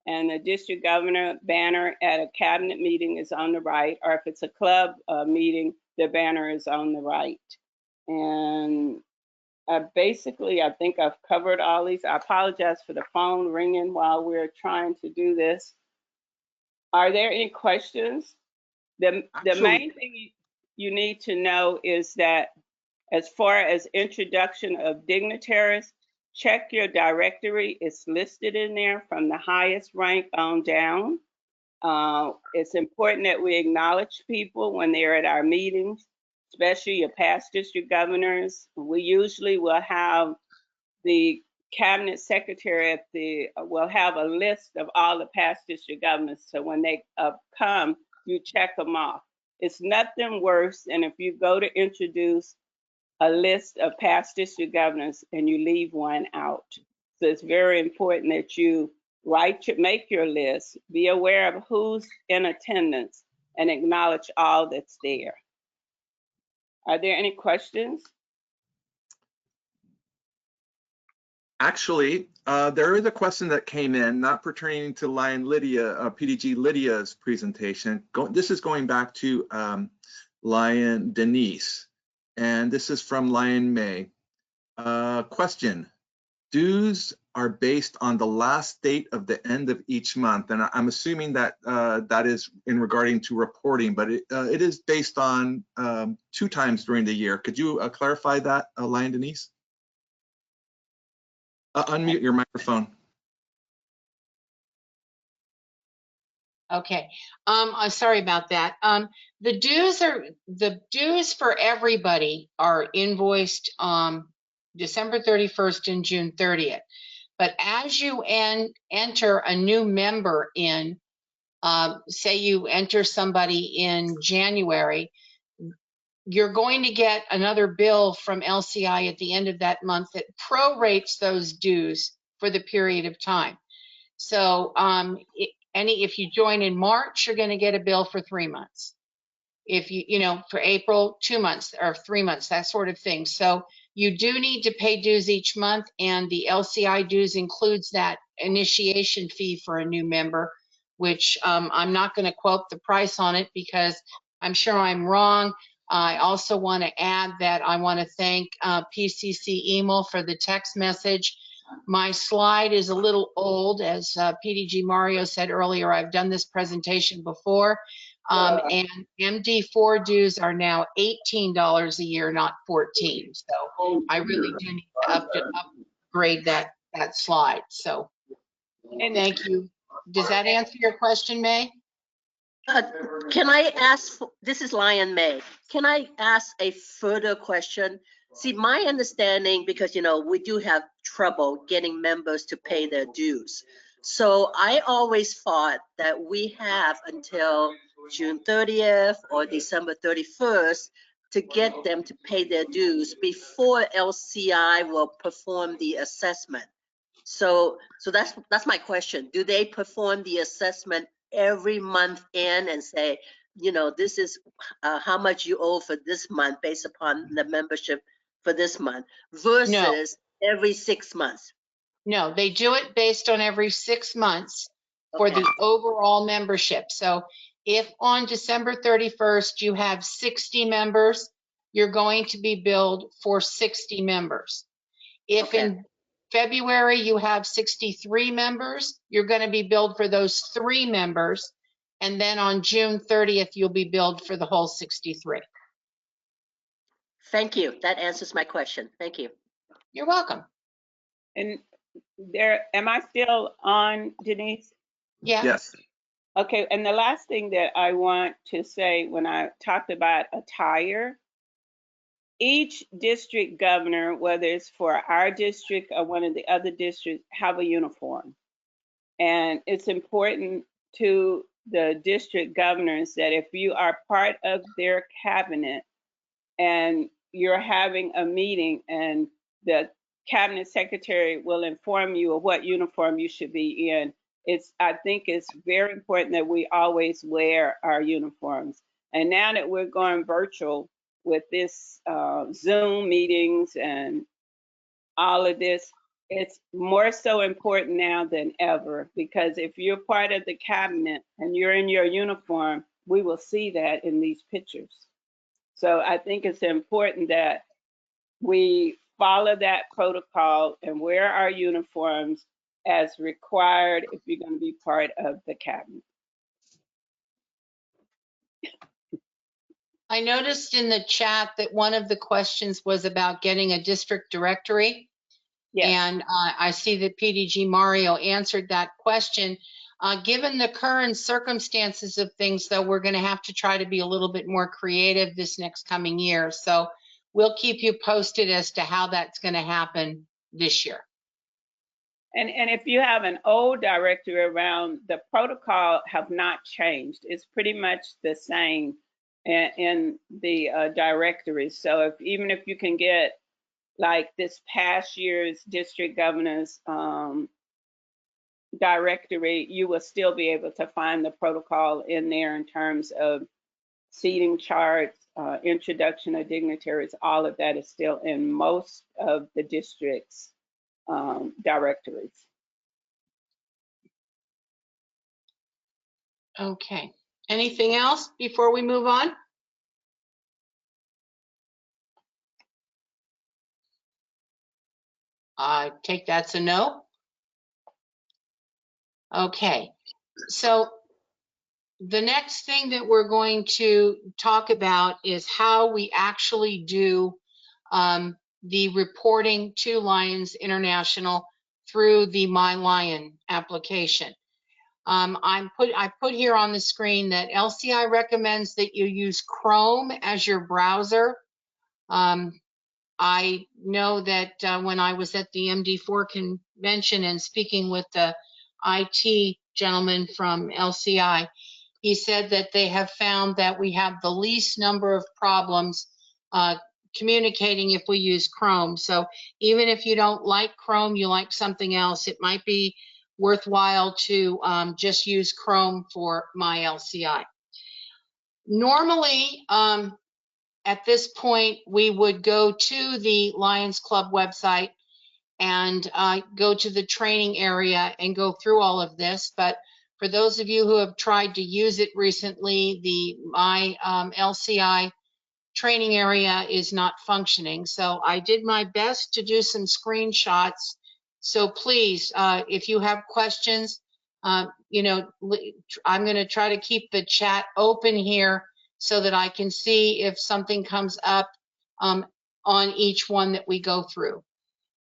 and the district governor banner at a cabinet meeting is on the right, or if it's a club meeting, the banner is on the right. And basically, I think I've covered all these. I apologize for the phone ringing while we're trying to do this. Are there any questions? The main thing you need to know is that as far as introduction of dignitaries, check your directory. It's listed in there from the highest rank on down. It's important that we acknowledge people when they're at our meetings, especially your past district governors. We usually will have the cabinet secretary will have a list of all the past district governors. So when they come, you check them off. It's nothing worse than if you go to introduce a list of past district governors and you leave one out. So it's very important that you make your list, be aware of who's in attendance, and acknowledge all that's there. Are there any questions? Actually, there is a question that came in, not pertaining to PDG Lydia's presentation. This is going back to Lion Denise, and this is from Lion May. Question: dues are based on the last date of the end of each month, and I'm assuming that that is in regarding to reporting, but it is based on 2 times during the year. Could you clarify that, Lion Denise? Unmute your microphone. Okay, I'm sorry about that. The dues for everybody are invoiced December 31st and June 30th. But as you enter a new member in, say you enter somebody in January, you're going to get another bill from LCI at the end of that month that prorates those dues for the period of time. So if you join in March, you're going to get a bill for 3 months. If for April, 2 months or 3 months, that sort of thing. So you do need to pay dues each month, and the LCI dues includes that initiation fee for a new member, which I'm not going to quote the price on it because I'm sure I'm wrong. I also want to add that I want to thank PCC email for the text message. My slide is a little old, as PDG Mario said earlier. I've done this presentation before, and MD4 dues are now $18 a year, not $14. So I really do need to upgrade that slide. So thank you. Does that answer your question, May? Can I ask, this is Lion May, can I ask a further question? See, my understanding, because we do have trouble getting members to pay their dues. So I always thought that we have until June 30th or December 31st to get them to pay their dues before LCI will perform the assessment. So that's my question. Do they perform the assessment every month in and say, this is how much you owe for this month based upon the membership for this month versus every 6 months? No, they do it based on every 6 months for the overall membership. So if on December 31st you have 60 members, you're going to be billed for 60 members. If in February you have 63 members, you're going to be billed for those 3 members. And then on June 30th, you'll be billed for the whole 63. Thank you. That answers my question. Thank you. You're welcome. And am I still on, Denise? Yeah. Yes. Okay, and the last thing that I want to say when I talked about attire, each district governor, whether it's for our district or one of the other districts, have a uniform. And it's important to the district governors that if you are part of their cabinet and you're having a meeting and the cabinet secretary will inform you of what uniform you should be in, I think it's very important that we always wear our uniforms. And now that we're going virtual with this Zoom meetings and all of this, it's more so important now than ever, because if you're part of the cabinet and you're in your uniform, we will see that in these pictures. So I think it's important that we follow that protocol and wear our uniforms as required if you're going to be part of the cabinet. I noticed in the chat that one of the questions was about getting a district directory. Yes. And I see that PDG Mario answered that question. Given the current circumstances of things, though, we're going to have to try to be a little bit more creative this next coming year. So we'll keep you posted as to how that's going to happen this year. And if you have an old directory around, the protocol have not changed. It's pretty much the same in the directories. So even if you can get like this past year's district governors directory, you will still be able to find the protocol in there in terms of seating charts, introduction of dignitaries. All of that is still in most of the districts' directories. Okay. Anything else before we move on? I take that's a no. Okay. So the next thing that we're going to talk about is how we actually do the reporting to Lions International through the My Lion application. I put here on the screen that LCI recommends that you use Chrome as your browser. I know that when I was at the MD4 convention and speaking with the IT gentleman from LCI, he said that they have found that we have the least number of problems communicating if we use Chrome. So even if you don't like Chrome, you like something else, it might be worthwhile to just use Chrome for my LCI. Normally, at this point, we would go to the Lions Club website and go to the training area and go through all of this. But for those of you who have tried to use it recently, the My LCI training area is not functioning. So I did my best to do some screenshots. So please, if you have questions, you know, I'm going to try to keep the chat open here so that I can see if something comes up on each one that we go through.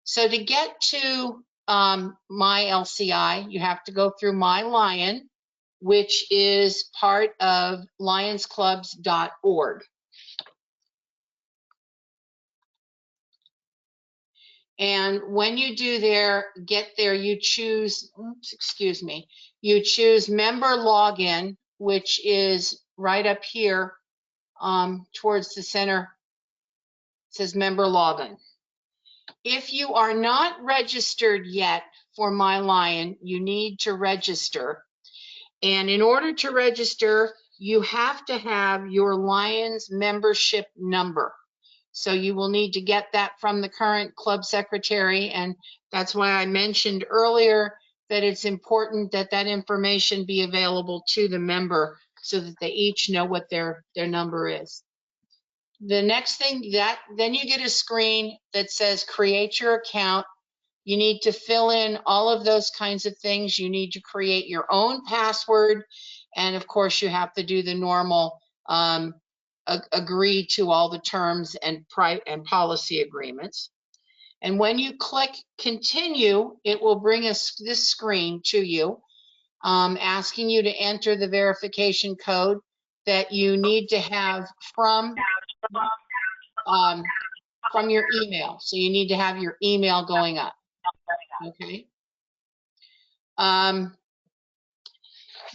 So to get to My LCI, you have to go through My Lion, which is part of lionsclubs.org. And when you do get there, you choose, excuse me, you choose member login, which is right up here towards the center. It says member login. If you are not registered yet for My Lion, you need to register. And in order to register, you have to have your Lions membership number. So you will need to get that from the current club secretary. And that's why I mentioned earlier that it's important that that information be available to the member so that they each know what their number is. The next thing then you get a screen that says create your account. You need to fill in all of those kinds of things. You need to create your own password. And of course you have to do the normal agree to all the terms and policy agreements. And when you click continue, it will bring us this screen to you, asking you to enter the verification code that you need to have from your email. So you need to have your email going up. Okay.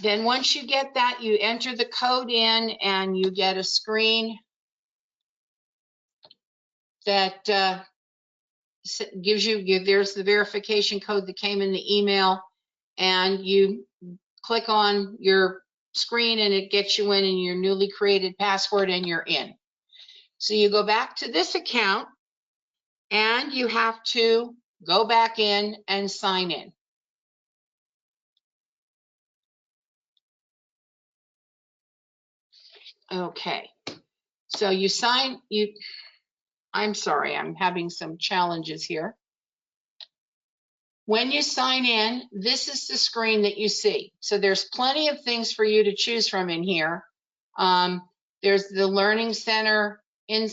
Then once you get that, you enter the code in and you get a screen that gives you, there's the verification code that came in the email, and you click on your screen and it gets you in your newly created password and you're in. So you go back to this account and you have to go back in and sign in. Okay, so I'm sorry, I'm having some challenges here. When you sign in, this is the screen that you see. So there's plenty of things for you to choose from in here. There's the Learning Center,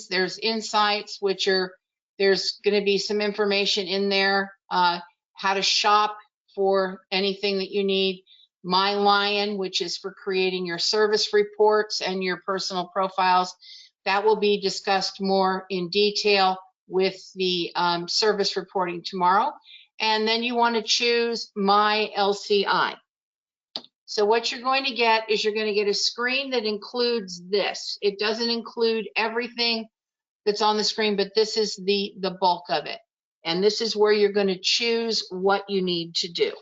there's Insights, which are There's going to be some information in there, how to shop for anything that you need. My Lion, which is for creating your service reports and your personal profiles. That will be discussed more in detail with the service reporting tomorrow. And then you want to choose My LCI. So what you're going to get is you're going to get a screen that includes this. It doesn't include everything that's on the screen, but this is the bulk of it. And this is where you're going to choose what you need to do.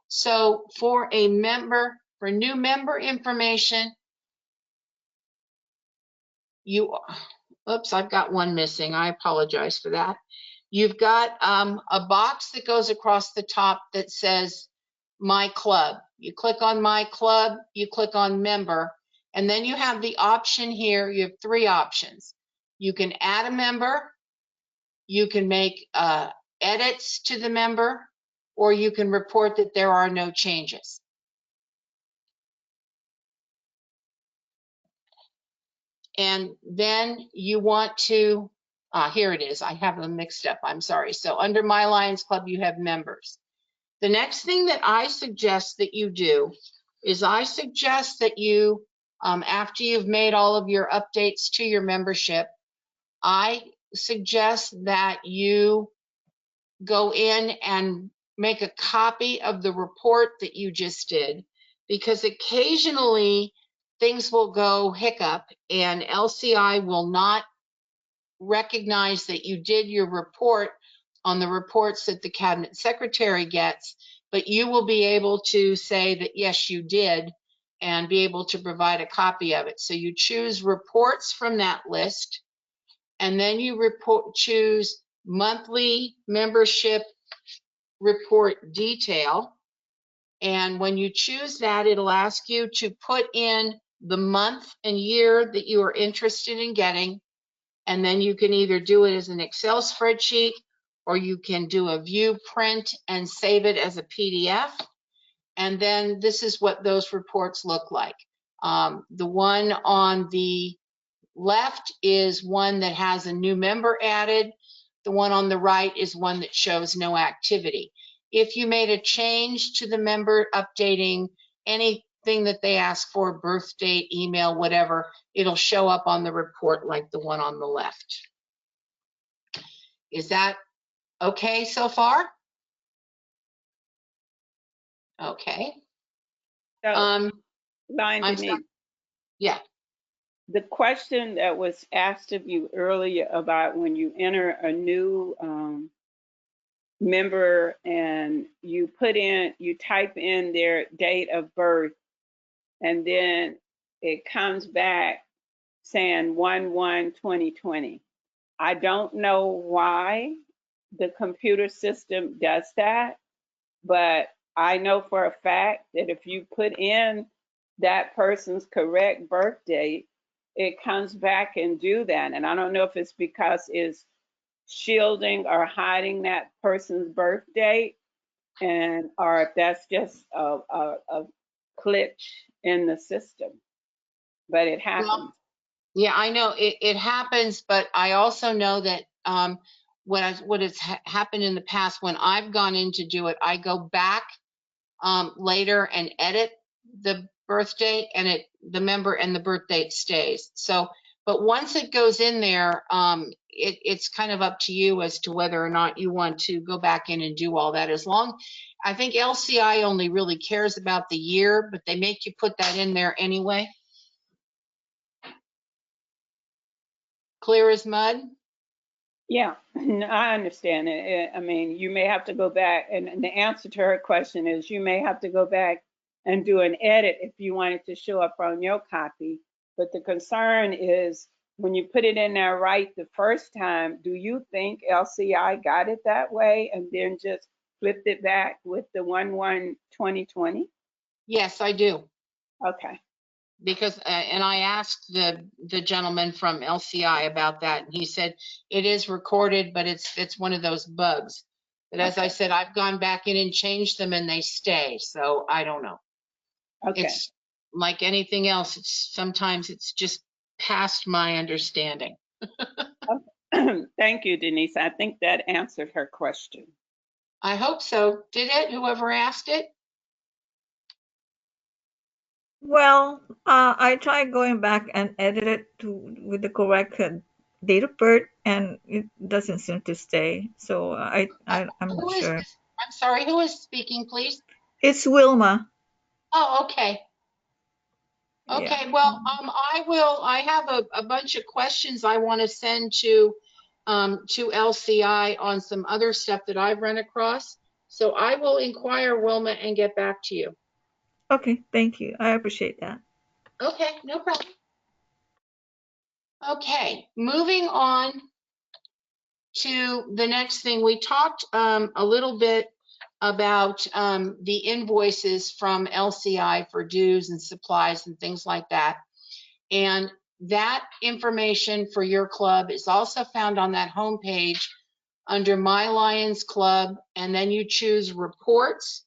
So for a member, for new member information, oops, I've got one missing. I apologize for that. You've got a box that goes across the top that says My Club. You click on My Club, you click on Member, and then you have the option here. You have three options. You can add a member, you can make edits to the member, or you can report that there are no changes. And then you want to, here it is. I have them mixed up. I'm sorry. So under My Lions Club, you have members. The next thing that I suggest that you do is I suggest that you, after you've made all of your updates to your membership, I suggest that you go in and make a copy of the report that you just did, because occasionally things will go hiccup and LCI will not recognize that you did your report on the reports that the cabinet secretary gets, but you will be able to say that yes, you did, and be able to provide a copy of it. So you choose reports from that list, and then you choose monthly membership report detail. And when you choose that, it'll ask you to put in the month and year that you are interested in getting. And then you can either do it as an Excel spreadsheet, or you can do a view print and save it as a PDF. And then this is what those reports look like. The one on the left is one that has a new member added. The one on the right is one that shows no activity. If you made a change to the member, updating anything that they ask for, birth date, email, whatever, it'll show up on the report like the one on the left. Is that okay so far? Okay. So, Lion I'm Denise, sorry. Yeah. the question that was asked of you earlier about when you enter a new member and you type in their date of birth, and then it comes back saying 1/1/2020. I don't know why the computer system does that, but I know for a fact that if you put in that person's correct birth date, it comes back and do that. And I don't know if it's because it's shielding or hiding that person's birth date, and or if that's just a glitch in the system, but it happens. Well, yeah, I know it happens, but I also know that what has happened in the past when I've gone in to do it, I go back later and edit the birth date, and the member and the birth date stays. So, but once it goes in there, it's kind of up to you as to whether or not you want to go back in and do all that. I think LCI only really cares about the year, but they make you put that in there anyway. Clear as mud? Yeah, I understand it. I mean, you may have to go back, and the answer to her question is you may have to go back and do an edit if you want it to show up on your copy. But the concern is when you put it in there right the first time, do you think LCI got it that way and then just flipped it back with the 1/1/2020? Yes, I do. Okay. Because and I asked the gentleman from LCI about that, and he said it is recorded, but it's one of those bugs. But as I said, I've gone back in and changed them, and they stay. So I don't know. Okay. It's like anything else. Sometimes it's just past my understanding. Thank you, Denise. I think that answered her question. I hope so. Did it? Whoever asked it? Well, I tried going back and edit it with the correct date of birth, and it doesn't seem to stay. So I'm not Who is sure. this? I'm sorry, who is speaking, please? It's Wilma. Oh, okay. Yeah. Okay, well, I have a bunch of questions I want to send to LCI on some other stuff that I've run across. So I will inquire, Wilma, and get back to you. Okay. Thank you. I appreciate that. Okay, no problem. Okay, moving on to the next thing. We talked a little bit about the invoices from LCI for dues and supplies and things like that. And that information for your club is also found on that homepage under My Lions Club, and then you choose reports.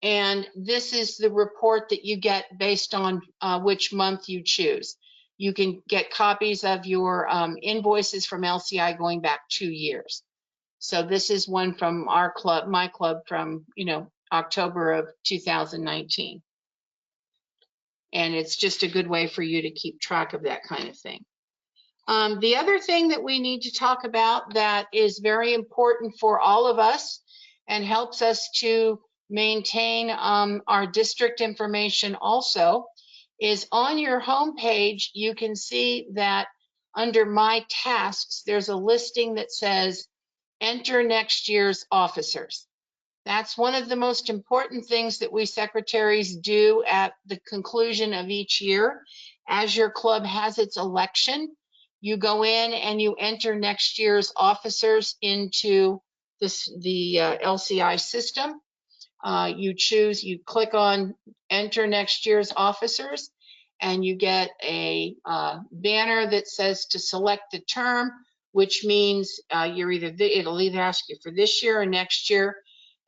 And this is the report that you get based on which month you choose. You can get copies of your invoices from LCI going back 2 years. So this is one from our club, my club, from October of 2019. And it's just a good way for you to keep track of that kind of thing. The other thing that we need to talk about that is very important for all of us and helps us to maintain our district information also is on your homepage. You can see that under My Tasks, there's a listing that says Enter next year's officers. That's one of the most important things that we secretaries do at the conclusion of each year. As your club has its election, you go in and you enter next year's officers into the LCI system. You click on enter next year's officers, and you get a banner that says to select a term, which means it'll either ask you for this year or next year.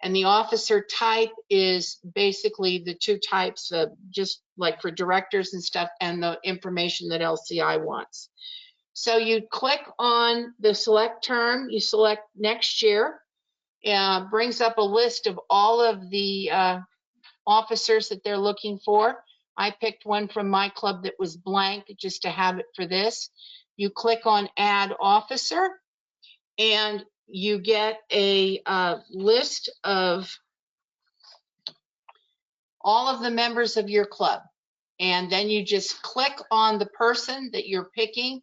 And the officer type is basically the two types of, just like for directors and stuff, and the information that LCI wants. So you click on the select term, you select next year, brings up a list of all of the officers that they're looking for. I picked one from my club that was blank just to have it for this. You click on add officer, and you get a list of all of the members of your club. And then you just click on the person that you're picking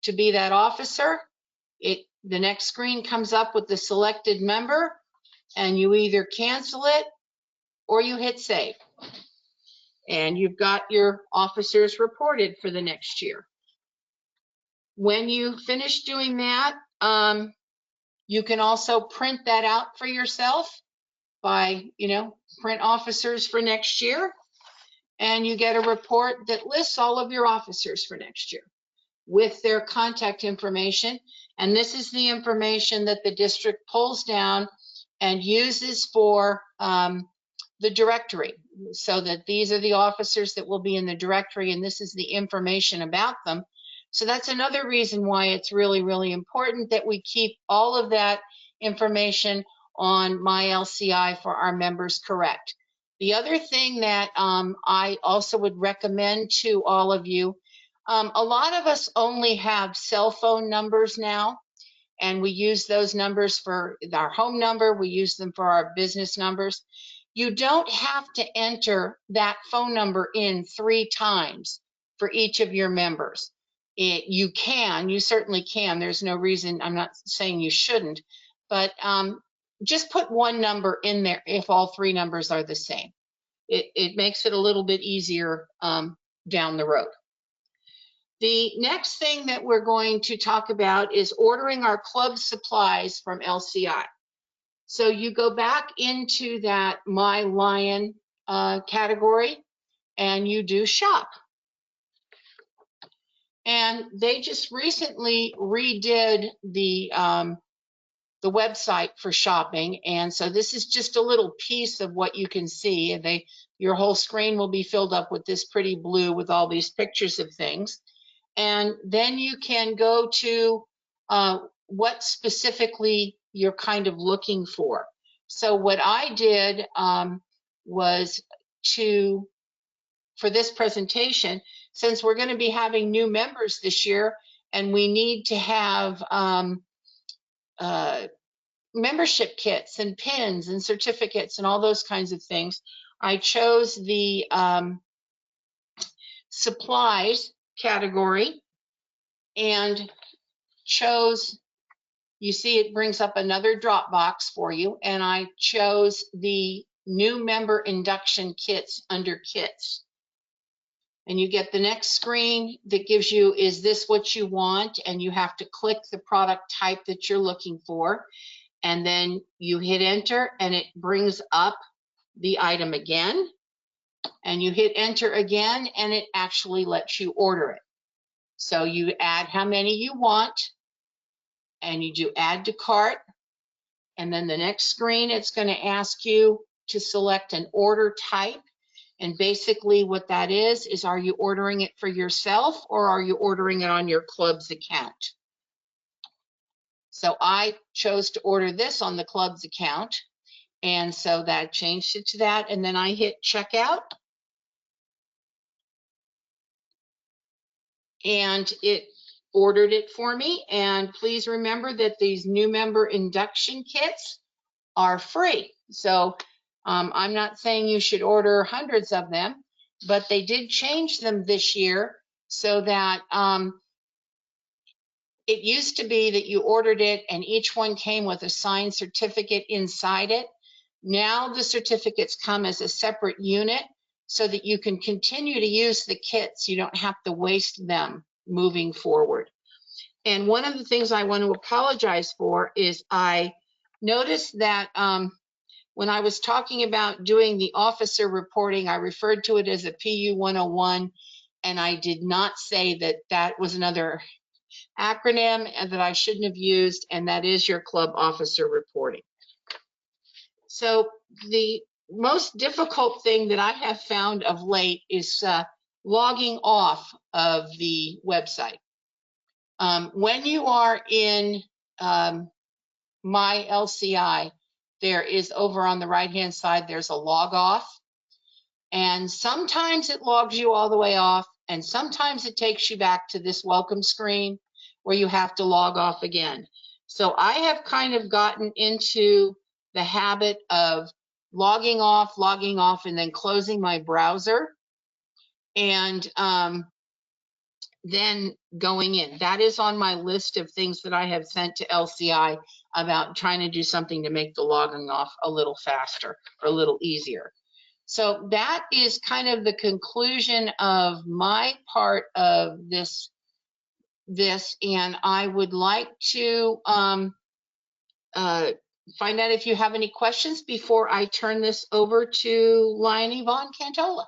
to be that officer. The next screen comes up with the selected member, and you either cancel it or you hit save. And you've got your officers reported for the next year. When you finish doing that, you can also print that out for yourself by, print officers for next year. And you get a report that lists all of your officers for next year with their contact information. And this is the information that the district pulls down and uses for the directory, so that these are the officers that will be in the directory, and this is the information about them. So that's another reason why it's really, really important that we keep all of that information on My LCI for our members correct. The other thing that I also would recommend to all of you, a lot of us only have cell phone numbers now, and we use those numbers for our home number, we use them for our business numbers. You don't have to enter that phone number in 3 times for each of your members. You certainly can. There's no reason, I'm not saying you shouldn't, but just put one number in there if all 3 numbers are the same. It makes it a little bit easier down the road. The next thing that we're going to talk about is ordering our club supplies from LCI. So you go back into that My Lion category and you do shop. And they just recently redid the website for shopping. And so this is just a little piece of what you can see. Your whole screen will be filled up with this pretty blue with all these pictures of things. And then you can go to what specifically you're kind of looking for. So what I did was for this presentation, since we're going to be having new members this year and we need to have membership kits and pins and certificates and all those kinds of things, I chose the supplies category and chose, you see it brings up another drop box for you, and I chose the new member induction kits under kits. And you get the next screen that gives you, is this what you want? And you have to click the product type that you're looking for. And then you hit enter and it brings up the item again. And you hit enter again and it actually lets you order it. So you add how many you want and you do add to cart. And then the next screen, it's going to ask you to select an order type. And basically what that is are you ordering it for yourself or are you ordering it on your club's account? So I chose to order this on the club's account. And so that changed it to that. And then I hit checkout. And it ordered it for me. And please remember that these new member induction kits are free. So I'm not saying you should order hundreds of them, but they did change them this year so that it used to be that you ordered it and each one came with a signed certificate inside it. Now the certificates come as a separate unit so that you can continue to use the kits. You don't have to waste them moving forward. And one of the things I want to apologize for is I noticed that when I was talking about doing the officer reporting, I referred to it as a PU 101, and I did not say that that was another acronym and that I shouldn't have used, and that is your club officer reporting. So the most difficult thing that I have found of late is logging off of the website. When you are in my LCI, there is over on the right hand side, there's a log off. And sometimes it logs you all the way off. And sometimes it takes you back to this welcome screen where you have to log off again. So I have kind of gotten into the habit of logging off, and then closing my browser. And then going in. That is on my list of things that I have sent to LCI about trying to do something to make the logging off a little faster or a little easier. So that is kind of the conclusion of my part of this, and I would like to find out if you have any questions before I turn this over to Yvonne Kantola.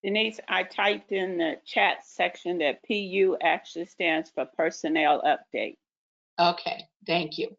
Denise, I typed in the chat section that PU actually stands for personnel update. Okay, thank you.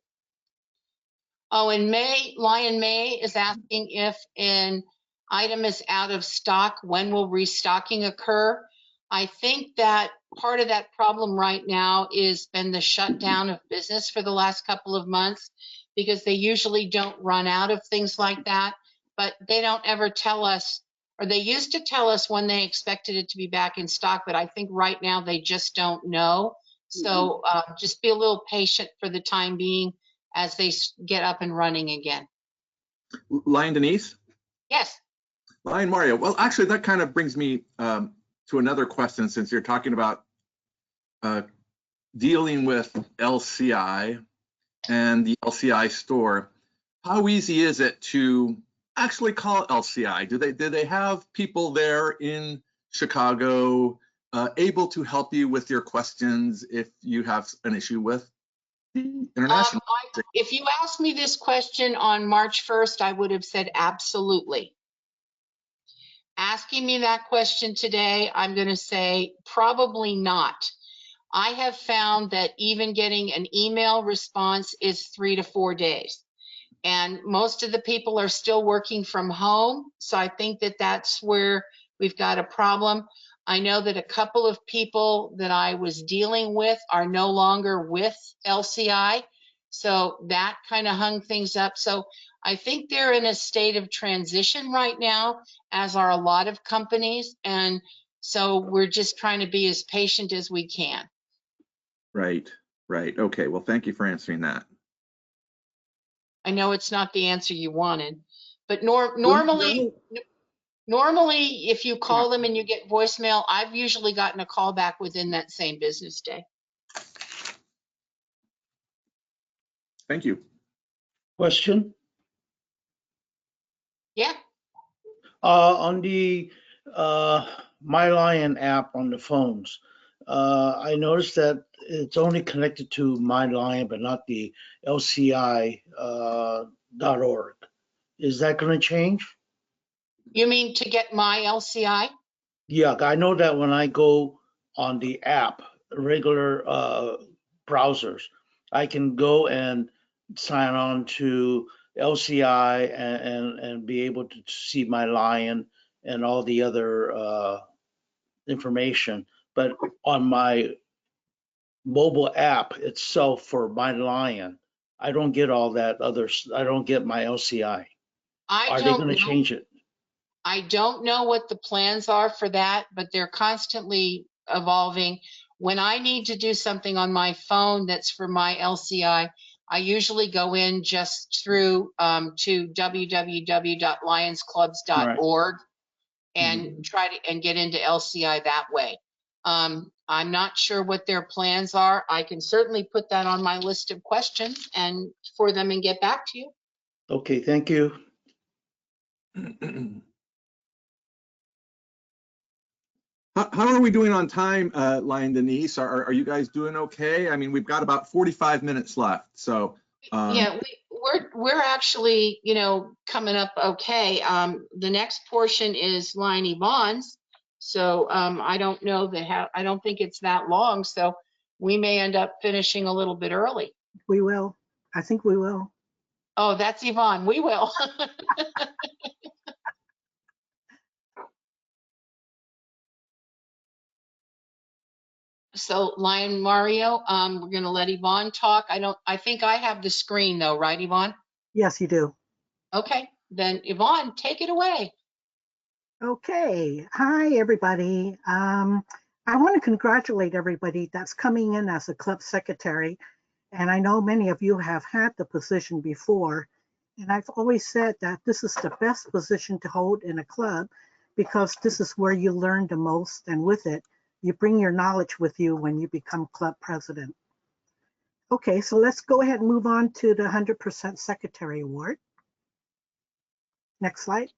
Oh, and Lion May is asking if an item is out of stock, when will restocking occur? I think that part of that problem right now is been the shutdown of business for the last couple of months, because they usually don't run out of things like that, but they don't ever tell us, or they used to tell us when they expected it to be back in stock, but I think right now they just don't know. So just be a little patient for the time being as they get up and running again. Lion Denise? Yes. Lion Mario. Well, actually, that kind of brings me to another question, since you're talking about dealing with LCI and the LCI store. How easy is it to actually call LCI? Do they have people there in Chicago able to help you with your questions if you have an issue with the international? If you asked me this question on March 1st, I would have said absolutely. Asking me that question today, I'm going to say probably not. I have found that even getting an email response is 3 to 4 days. And most of the people are still working from home. So I think that that's where we've got a problem. I know that a couple of people that I was dealing with are no longer with LCI. So that kind of hung things up. So I think they're in a state of transition right now, as are a lot of companies. And so we're just trying to be as patient as we can. Right, right. Okay, well, thank you for answering that. I know it's not the answer you wanted, but normally, if you call them and you get voicemail, I've usually gotten a call back within that same business day. Thank you. Question? Yeah. On the My Lion app on the phones, I noticed that it's only connected to My Lion, but not the LCI.org. Is that going to change? You mean to get my LCI? Yeah, I know that when I go on the app, regular browsers, I can go and sign on to LCI and be able to see My Lion and all the other information. But on my mobile app itself for My Lion, I don't get all that I don't get my LCI. Are they going to change it? I don't know what the plans are for that, but they're constantly evolving. When I need to do something on my phone that's for my LCI, I usually go in just through to www.lionsclubs.org and try to get into LCI that way. I'm not sure what their plans are. I can certainly put that on my list of questions and for them and get back to you. Okay, thank you. How are we doing on time, Lion Denise? Are you guys doing okay? I mean, we've got about 45 minutes left. So yeah, we're actually, coming up okay. The next portion is Lion Yvonne's. So I don't know I don't think it's that long. So we may end up finishing a little bit early. We will. I think we will. Oh, that's Yvonne. We will. So Lion Mario, we're going to let Yvonne talk. I think I have the screen though, right, Yvonne? Yes, you do. Okay, then Yvonne, take it away. Okay. Hi, everybody. I want to congratulate everybody that's coming in as a club secretary. And I know many of you have had the position before. And I've always said that this is the best position to hold in a club because this is where you learn the most. And with it, you bring your knowledge with you when you become club president. Okay, so let's go ahead and move on to the 100% Secretary Award. Next slide.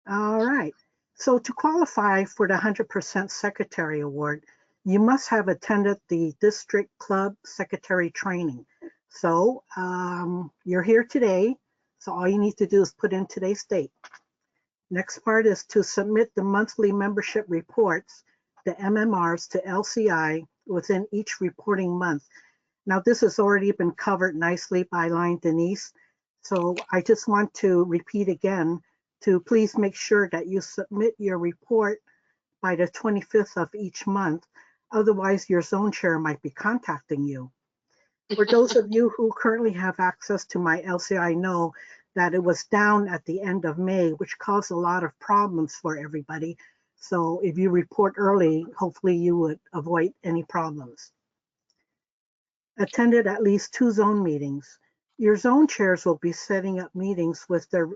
All right. So to qualify for the 100% Secretary Award, you must have attended the District Club Secretary Training. So you're here today. So all you need to do is put in today's date. Next part is to submit the monthly membership reports, the MMRs, to LCI within each reporting month. Now, this has already been covered nicely by Lion Denise. So I just want to repeat again to please make sure that you submit your report by the 25th of each month. Otherwise, your zone chair might be contacting you. For those of you who currently have access to my LCI know that it was down at the end of May, which caused a lot of problems for everybody. So if you report early, hopefully you would avoid any problems. Attended at least 2 zone meetings. Your zone chairs will be setting up meetings with their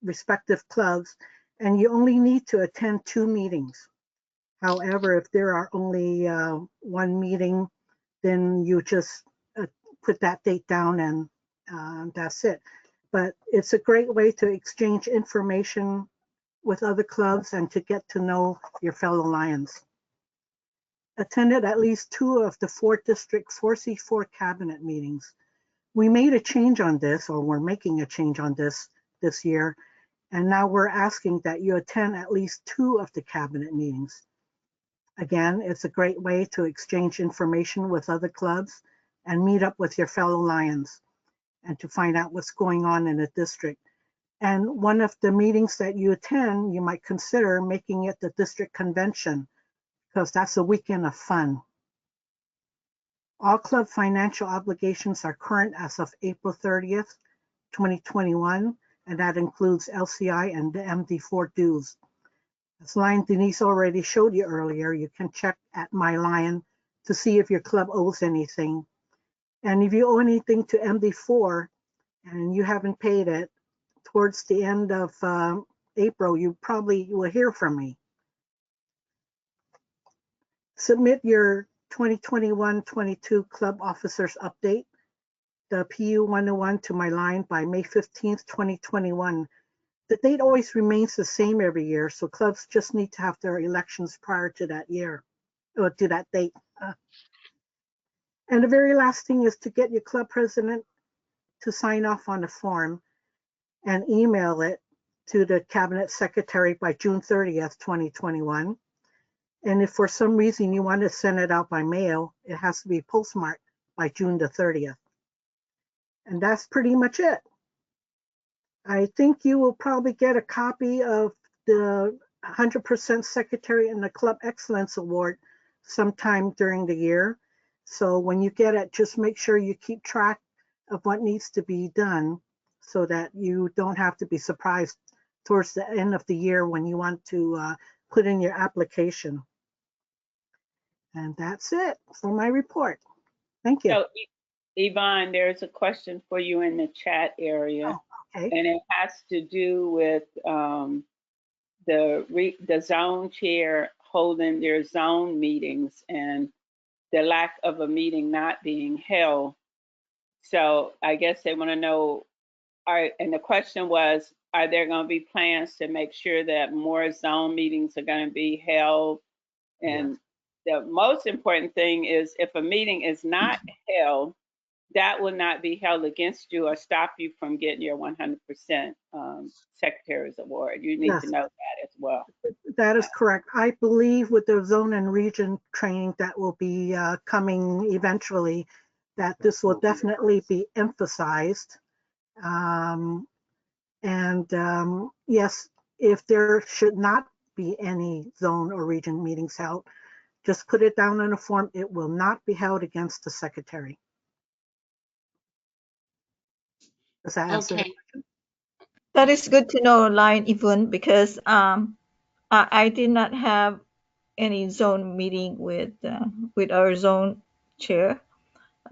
respective clubs, and you only need to attend 2 meetings. However, if there are only 1 meeting, then you just put that date down and that's it. But it's a great way to exchange information with other clubs and to get to know your fellow Lions. Attended at least 2 of the 4 District 4C4 cabinet meetings. We made a change on this, or we're making a change on this year, and now we're asking that you attend at least 2 of the cabinet meetings. Again, it's a great way to exchange information with other clubs and meet up with your fellow Lions. and to find out what's going on in the district. And one of the meetings that you attend, you might consider making it the district convention, because that's a weekend of fun. All club financial obligations are current as of April 30th, 2021, and that includes LCI and the MD4 dues. As Lion Denise already showed you earlier, you can check at My Lion to see if your club owes anything. And if you owe anything to MD4 and you haven't paid it, towards the end of April, you probably will hear from me. Submit your 2021-22 club officers update, the PU 101, to My Lion by May 15th, 2021. The date always remains the same every year, so clubs just need to have their elections prior to that year, or to that date. And the very last thing is to get your club president to sign off on the form and email it to the cabinet secretary by June 30th, 2021. And if for some reason you want to send it out by mail, it has to be postmarked by June the 30th. And that's pretty much it. I think you will probably get a copy of the 100% Secretary in the Club Excellence Award sometime during the year. So when you get it, just make sure you keep track of what needs to be done so that you don't have to be surprised towards the end of the year when you want to put in your application. And that's it for my report. Thank you. So, Yvonne, there's a question for you in the chat area. Oh, okay. And it has to do with the zone chair holding their zone meetings and the lack of a meeting not being held. So I guess they want to know, and the question was, are there going to be plans to make sure that more zone meetings are going to be held? And the most important thing is, if a meeting is not held, that will not be held against you or stop you from getting your 100% Secretary's Award. You need to know that as well. That is correct. I believe with the zone and region training that will be coming eventually, that this will definitely be emphasized. Yes, if there should not be any zone or region meetings held, just put it down in a form. It will not be held against the Secretary. Does that answer? Okay. That is good to know, Lion Yvonne, because I did not have any zone meeting with our zone chair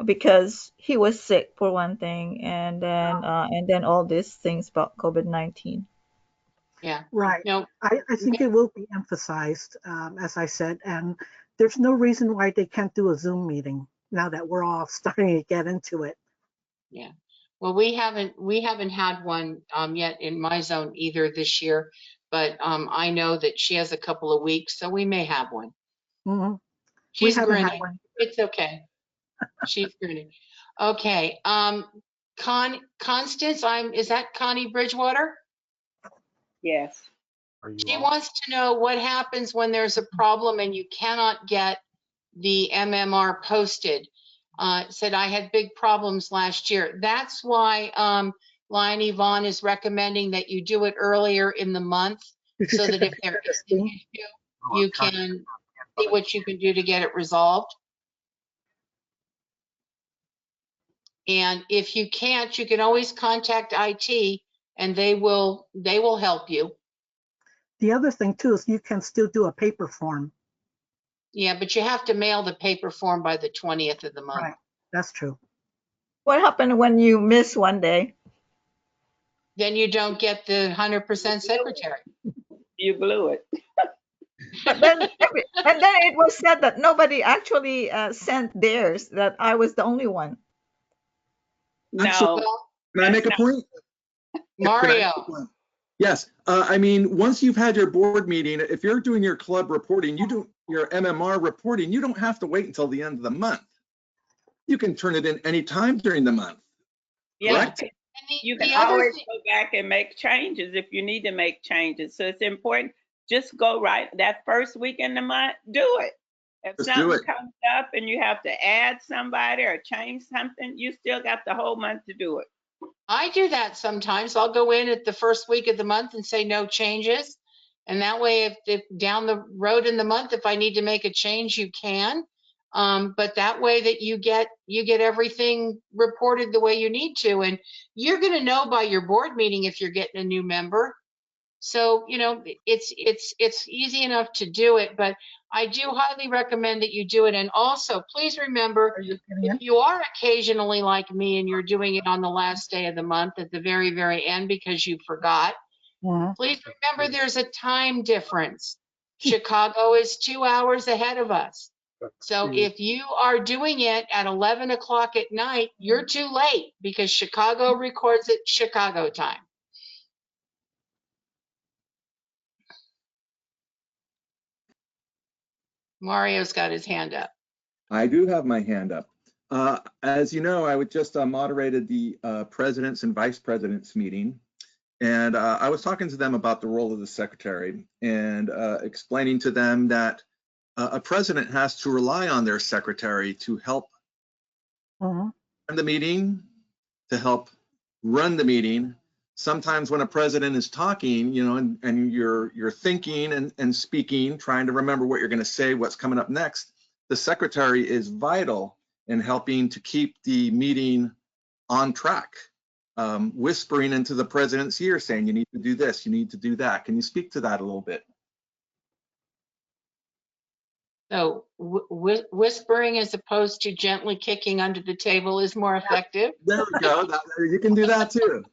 because he was sick for one thing, and then all these things about COVID-19. Yeah. Right. No. I think it will be emphasized, as I said, and there's no reason why they can't do a Zoom meeting now that we're all starting to get into it. Yeah. Well, we haven't had one yet in my zone either this year, but I know that she has a couple of weeks, so we may have one. Mm-hmm. She's We haven't had grinning. one. It's okay. She's grinning. Okay. Constance, is that Connie Bridgewater? Yes. She wants to know what happens when there's a problem and you cannot get the MMR posted. Said I had big problems last year. That's why Lion Yvonne is recommending that you do it earlier in the month, so that if there is an issue, you can see what you can do to get it resolved. And if you can't, you can always contact IT and they will help you. The other thing too is you can still do a paper form. Yeah, but you have to mail the paper form by the 20th of the month. Right, that's true. What happened when you miss one day? Then you don't get the 100% Secretary. You blew it. But then, and then it was said that nobody actually sent theirs, that I was the only one. No. Well, Can I make a point? Mario. Yes. I mean, once you've had your board meeting, if you're doing your club reporting, your MMR reporting, you don't have to wait until the end of the month. You can turn it in any time during the month. Yeah. Correct? You can always go back and make changes if you need to make changes. So it's important. Just go right that first week in the month, do it. If Just do something it. comes up and you have to add somebody or change something, you still got the whole month to do it. I do that sometimes. I'll go in at the first week of the month and say no changes. And that way, if down the road in the month, if I need to make a change, you can. But that way that you get everything reported the way you need to. And you're going to know by your board meeting if you're getting a new member. So, you know, it's easy enough to do it, but I do highly recommend that you do it. And also, please remember, Are you getting if in? you are occasionally like me and you're doing it on the last day of the month at the very, very end because you forgot, Mhm. please remember there's a time difference. Chicago is 2 hours ahead of us. So if you are doing it at 11 o'clock at night, you're too late because Chicago records at Chicago time. Mario's got his hand up. I do have my hand up. As you know, I would just moderated the presidents and vice presidents meeting. And I was talking to them about the role of the secretary and explaining to them that a president has to rely on their secretary to help Mhm. run the meeting, to help run the meeting. Sometimes when a president is talking, you know, and you're thinking and speaking, trying to remember what you're going to say, what's coming up next, the secretary is vital in helping to keep the meeting on track. Whispering into the president's ear saying, you need to do this, you need to do that. Can you speak to that a little bit? So whispering as opposed to gently kicking under the table is more effective. There we go. You can do that too.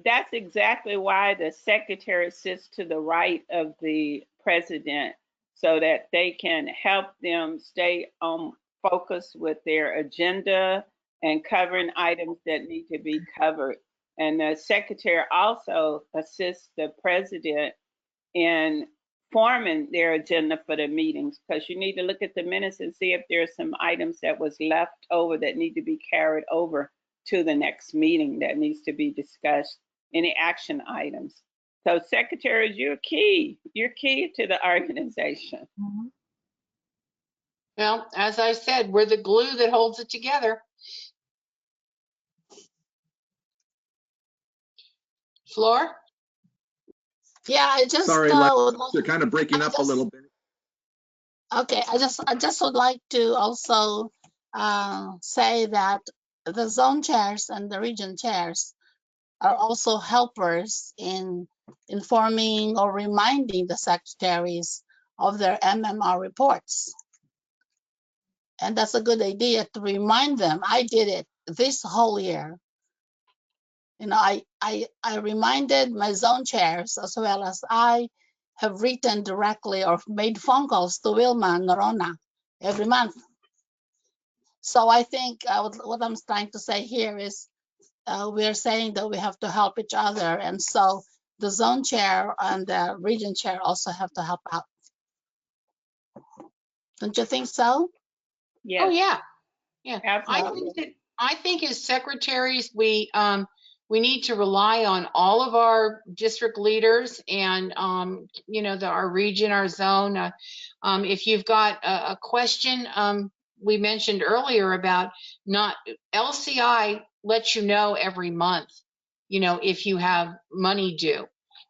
That's exactly why the secretary sits to the right of the president, so that they can help them stay on focus with their agenda and covering items that need to be covered. And the secretary also assists the president in forming their agenda for the meetings, because you need to look at the minutes and see if there's some items that was left over that need to be carried over to the next meeting that needs to be discussed, any action items. So secretaries, you're key to the organization. Mhm. Well, as I said, we're the glue that holds it together. Floor? Yeah, I just Sorry, would like, you're kind of breaking up a little bit. okay, I just would like to also say that the zone chairs and the region chairs are also helpers in informing or reminding the secretaries of their MMR reports. And that's a good idea to remind them. I did it this whole year. You know, I reminded my zone chairs, as well as I have written directly or made phone calls to Wilma and Norona every month. So I think what I'm trying to say here is we're saying that we have to help each other. And so the zone chair and the region chair also have to help out. Don't you think so? Yes. Oh yeah, yeah. Absolutely. I think as secretaries, we need to rely on all of our district leaders and you know, our region, our zone. If you've got a question, we mentioned earlier about not LCI lets you know every month, you know, if you have money due.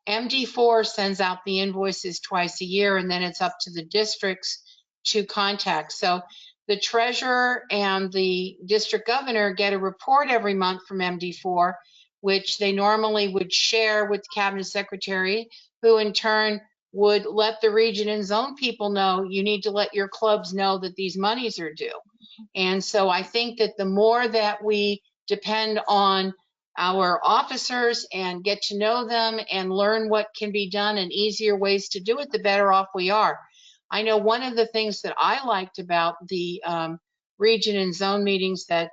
MD4 sends out the invoices twice a year, and then it's up to the districts to contact. So the treasurer and the district governor get a report every month from MD4, which they normally would share with the cabinet secretary, who in turn would let the region and zone people know, you need to let your clubs know that these monies are due. And so I think that the more that we depend on our officers and get to know them and learn what can be done and easier ways to do it, the better off we are. I know one of the things that I liked about the region and zone meetings that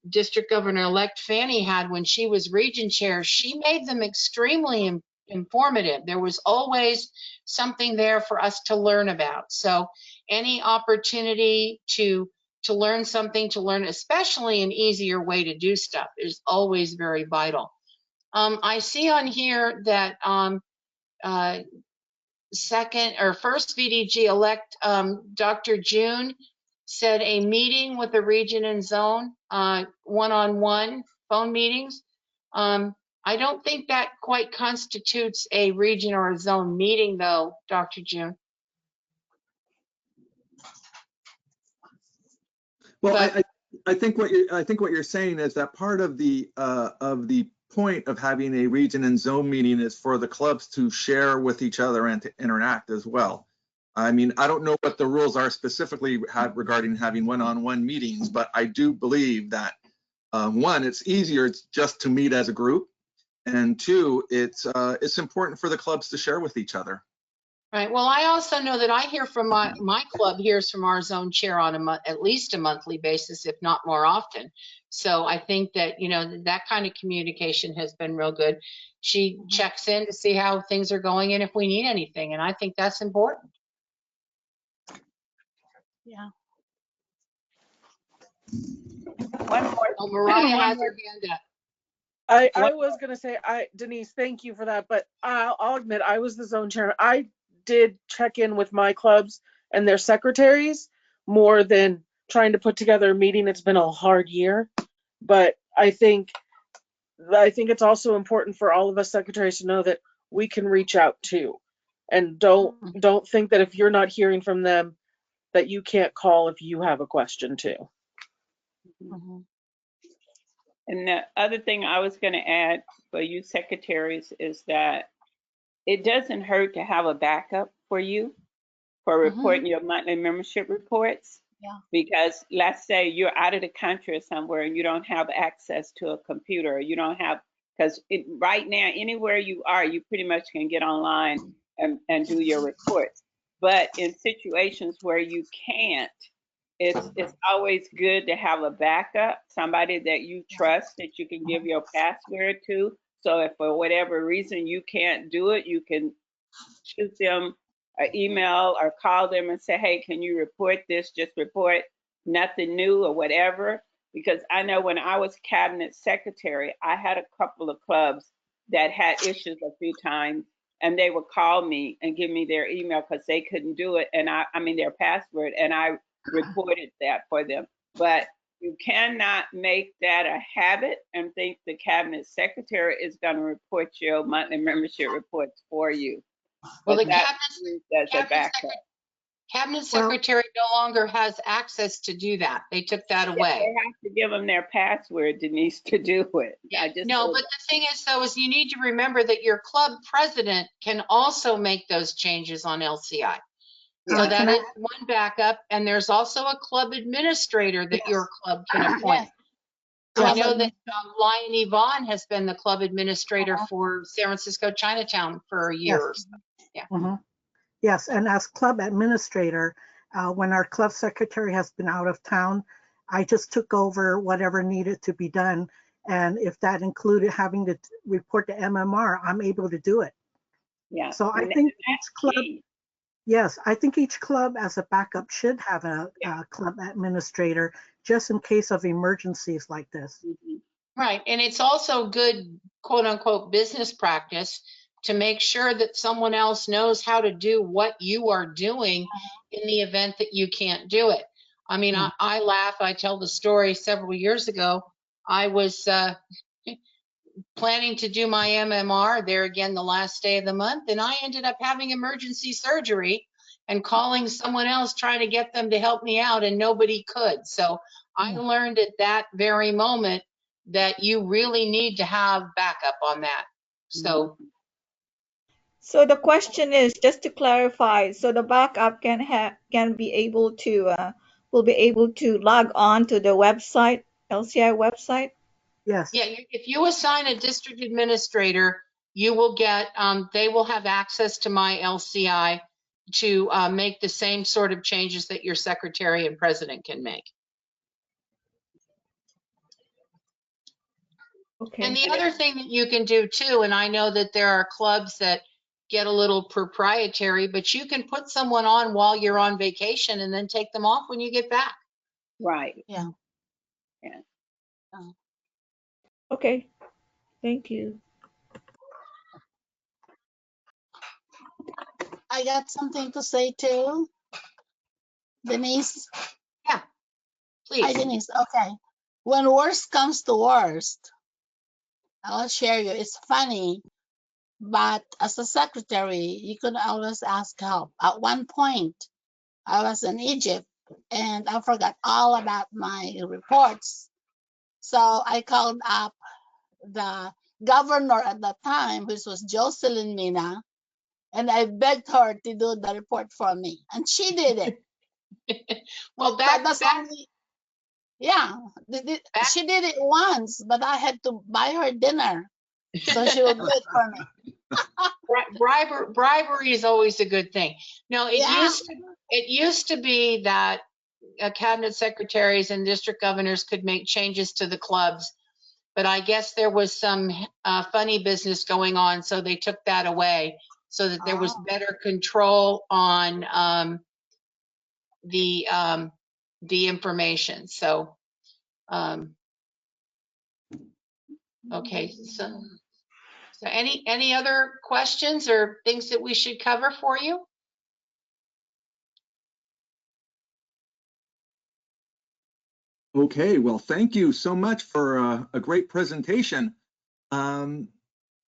District Governor-elect Fanny had when she was region chair, she made them extremely informative. There was always something there for us to learn about. So any opportunity to learn something, to learn especially an easier way to do stuff is always very vital. I see on here that first VDG elect Dr. June said a meeting with the region and zone, one-on-one phone meetings. I don't think that quite constitutes a region or a zone meeting though, Dr. June. Well, But- I think what you're saying is that part of the point of having a region and zone meeting is for the clubs to share with each other and to interact as well. I mean, I don't know what the rules are specifically regarding having one-on-one meetings, but I do believe that one, it's easier just to meet as a group, and two, it's important for the clubs to share with each other. Right. Well, I also know that I hear from my club hears from our zone chair on at least a monthly basis, if not more often. So I think that, you know, that kind of communication has been real good. She checks in to see how things are going and if we need anything. And I think that's important. Yeah. One more. Oh, Mariah one has more- her hand up. I was gonna say, Denise, thank you for that, but I'll admit I was the zone chair. I did check in with my clubs and their secretaries more than trying to put together a meeting. It's been a hard year, but I think it's also important for all of us secretaries to know that we can reach out too, and don't think that if you're not hearing from them that you can't call if you have a question too. Mhm. And the other thing I was going to add for you secretaries is that it doesn't hurt to have a backup for you for reporting your monthly membership reports. Yeah. Because let's say you're out of the country or somewhere and you don't have access to a computer, or you don't have, because right now, anywhere you are, you pretty much can get online and do your reports. But in situations where you can't, it's always good to have a backup, somebody that you trust that you can give your password to. So if for whatever reason you can't do it, you can shoot them an email or call them and say, hey, can you report this? Just report nothing new or whatever. Because I know when I was cabinet secretary, I had a couple of clubs that had issues a few times, and they would call me and give me their email because they couldn't do it. And I mean their password, and I reported that for them. But you cannot make that a habit and think the cabinet secretary is going to report your monthly membership reports for you. Well, the cabinet secretary no longer has access to do that. They took that away. They have to give them their password, Denise, to do it. No, but the thing is, though, is you need to remember that your club president can also make those changes on LCI. So that is one backup, and there's also a club administrator that your club can appoint. I know that Lion Yvonne has been the club administrator for San Francisco Chinatown for a year or so. Yeah. Yes, and as club administrator, when our club secretary has been out of town, I just took over whatever needed to be done. And if that included having to report to MMR, I'm able to do it. Yeah. So I think each club, yes, I think each club as a backup should have a club administrator just in case of emergencies like this. Right. And it's also good, quote unquote, business practice to make sure that someone else knows how to do what you are doing in the event that you can't do it. I mean, I laugh. I tell the story several years ago. I was planning to do my MMR there again the last day of the month, and I ended up having emergency surgery and calling someone else trying to get them to help me out, and nobody could. So I learned at that very moment that you really need to have backup on that. So the question is, just to clarify, so the backup can be able to will be able to log on to the website, LCI website? Yes. Yeah, if you assign a district administrator, you will get, they will have access to my LCI to make the same sort of changes that your secretary and president can make. Okay. And the other thing that you can do too, and I know that there are clubs that get a little proprietary, but you can put someone on while you're on vacation and then take them off when you get back. Right. Yeah. Okay. Thank you. I got something to say too. Denise? Yeah. Please. Denise. Okay. When worst comes to worst, I'll share you. It's funny, but as a secretary, you can always ask help. At one point, I was in Egypt and I forgot all about my reports. So I called up the governor at that time, which was Jocelyn Mina, and I begged her to do the report for me. And she did it. Well, But that's only, yeah, she did it once, but I had to buy her dinner. So she will do it for me. bribery is always a good thing. No, it Yeah. used to be that cabinet secretaries and district governors could make changes to the clubs, but I guess there was some funny business going on, so they took that away so that there was better control on the information. So, okay, so any other questions or things that we should cover for you? Okay, well, thank you so much for a great presentation.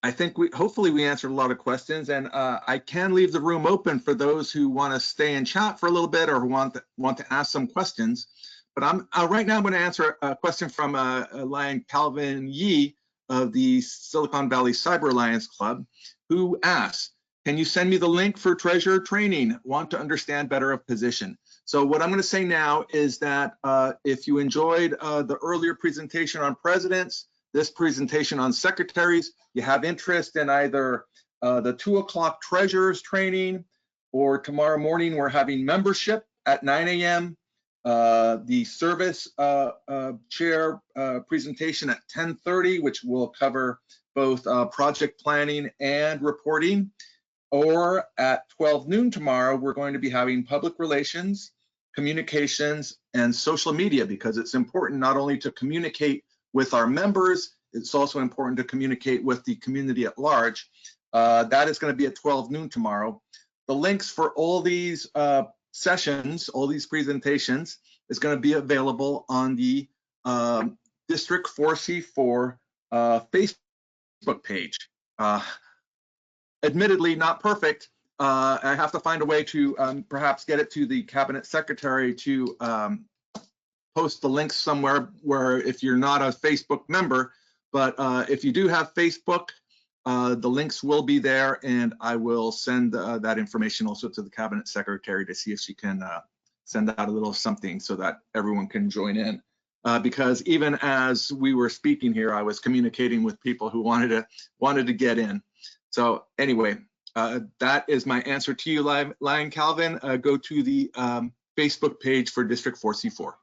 I think hopefully we answered a lot of questions, and I can leave the room open for those who want to stay and chat for a little bit or who want to ask some questions. But right now I'm going to answer a question from Lion Calvin Yee of the Silicon Valley Cyber Alliance Club, who asks, can you send me the link for treasurer training? Want to understand better of position. So what I'm going to say now is that if you enjoyed the earlier presentation on presidents, this presentation on secretaries, you have interest in either the 2 o'clock treasurers training, or tomorrow morning we're having membership at 9 a.m. The service chair presentation at 10:30, which will cover both project planning and reporting. Or at 12 noon tomorrow, we're going to be having public relations, communications, and social media, because it's important not only to communicate with our members, it's also important to communicate with the community at large. That is going to be at 12 noon tomorrow. The links for all these sessions, all these presentations, is going to be available on the District 4C4 Facebook page. Admittedly not perfect. I have to find a way to perhaps get it to the cabinet secretary to post the links somewhere where if you're not a Facebook member, but if you do have Facebook, the links will be there, and I will send that information also to the cabinet secretary to see if she can send out a little something so that everyone can join in. Because even as we were speaking here, I was communicating with people who wanted to get in. So anyway, that is my answer to you, Lion Calvin. Go to the Facebook page for District 4C4.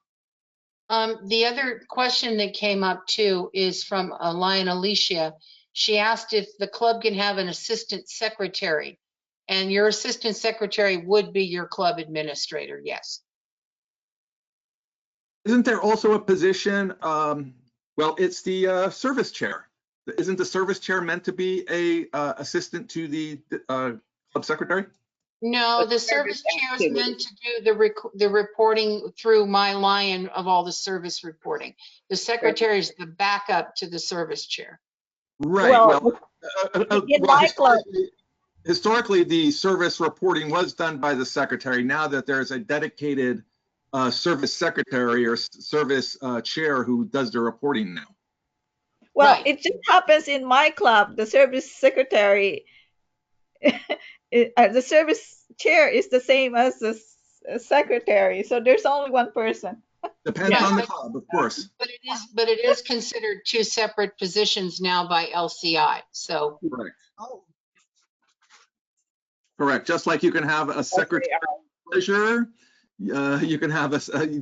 The other question that came up too is from Lion Alicia. She asked if the club can have an assistant secretary, and your assistant secretary would be your club administrator. Yes. Isn't there also a position? Well, it's the service chair. Isn't the service chair meant to be a assistant to the club secretary? No, the service chair is meant to do the reporting through My Lion of all the service reporting. The secretary is the backup to the service chair. Right. Historically, the service reporting was done by the secretary. Now that there's a dedicated service secretary or service chair who does the reporting now. Well, Right. it just happens in my club, the service secretary, the service chair is the same as the secretary. So there's only one person. Depends on the club, of course. But it is considered two separate positions now by LCI. So. Correct. Correct. Just like you can have a secretary treasurer, you can have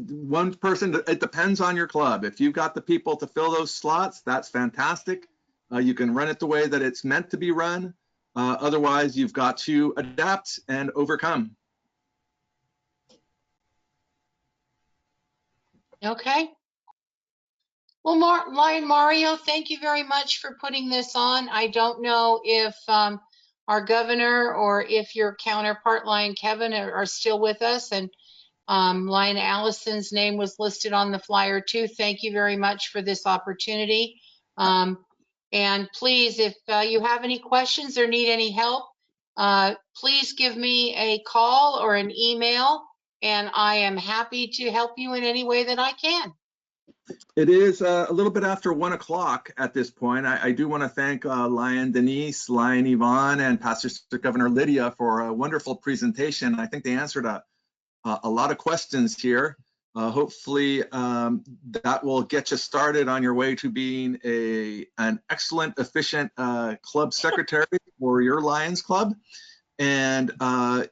one person. It depends on your club. If you've got the people to fill those slots, that's fantastic. You can run it the way that it's meant to be run. Otherwise, you've got to adapt and overcome. Okay. Well, Lion Mario, thank you very much for putting this on. I don't know if our governor or if your counterpart, Lion Kevin, are still with us. And Lion Allison's name was listed on the flyer too. Thank you very much for this opportunity. And please, if you have any questions or need any help, please give me a call or an email, and I am happy to help you in any way that I can. It is a little bit after 1 o'clock at this point. I do want to thank Lion Denise, Lion Yvonne, and Past District Governor Lydia for a wonderful presentation. I think they answered a lot of questions here. Hopefully that will get you started on your way to being an excellent, efficient club secretary for your Lions Club. And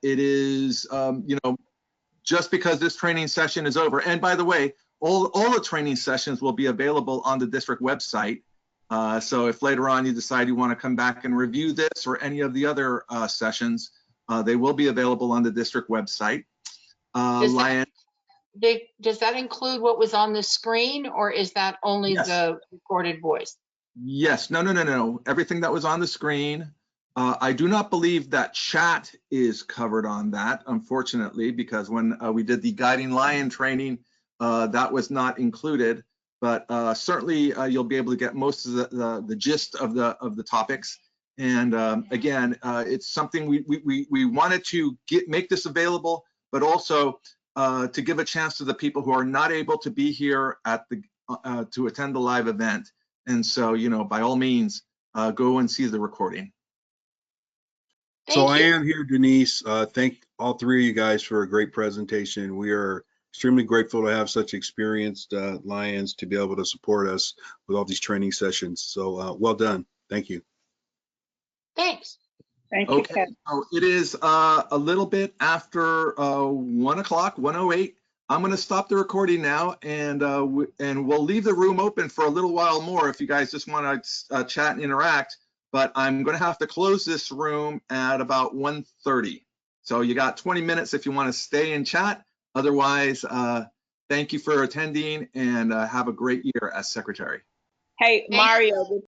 it is, you know, just because this training session is over. And by the way, all the training sessions will be available on the district website. So if later on you decide you want to come back and review this or any of the other sessions, they will be available on the district website. Does that include what was on the screen, or is that only Yes. the recorded voice? Yes, no. Everything that was on the screen. I do not believe that chat is covered on that, unfortunately, because when we did the Guiding Lion training, that was not included. But certainly you'll be able to get most of the gist of the topics. And again, it's something we wanted to make this available, but also to give a chance to the people who are not able to be here at the to attend the live event. And so, you know, by all means, go and see the recording. So I am here, Denise. Thank all three of you guys for a great presentation. We are extremely grateful to have such experienced Lions to be able to support us with all these training sessions. So well done. Thank you. Thanks. Thank you, Okay, Kevin. so it is a little bit after 1 o'clock, 1:08. I'm going to stop the recording now, and we'll leave the room open for a little while more if you guys just want to chat and interact. But I'm going to have to close this room at about 1:30. So you got 20 minutes if you want to stay and chat. Otherwise, thank you for attending, and have a great year as secretary. Hey, Mario,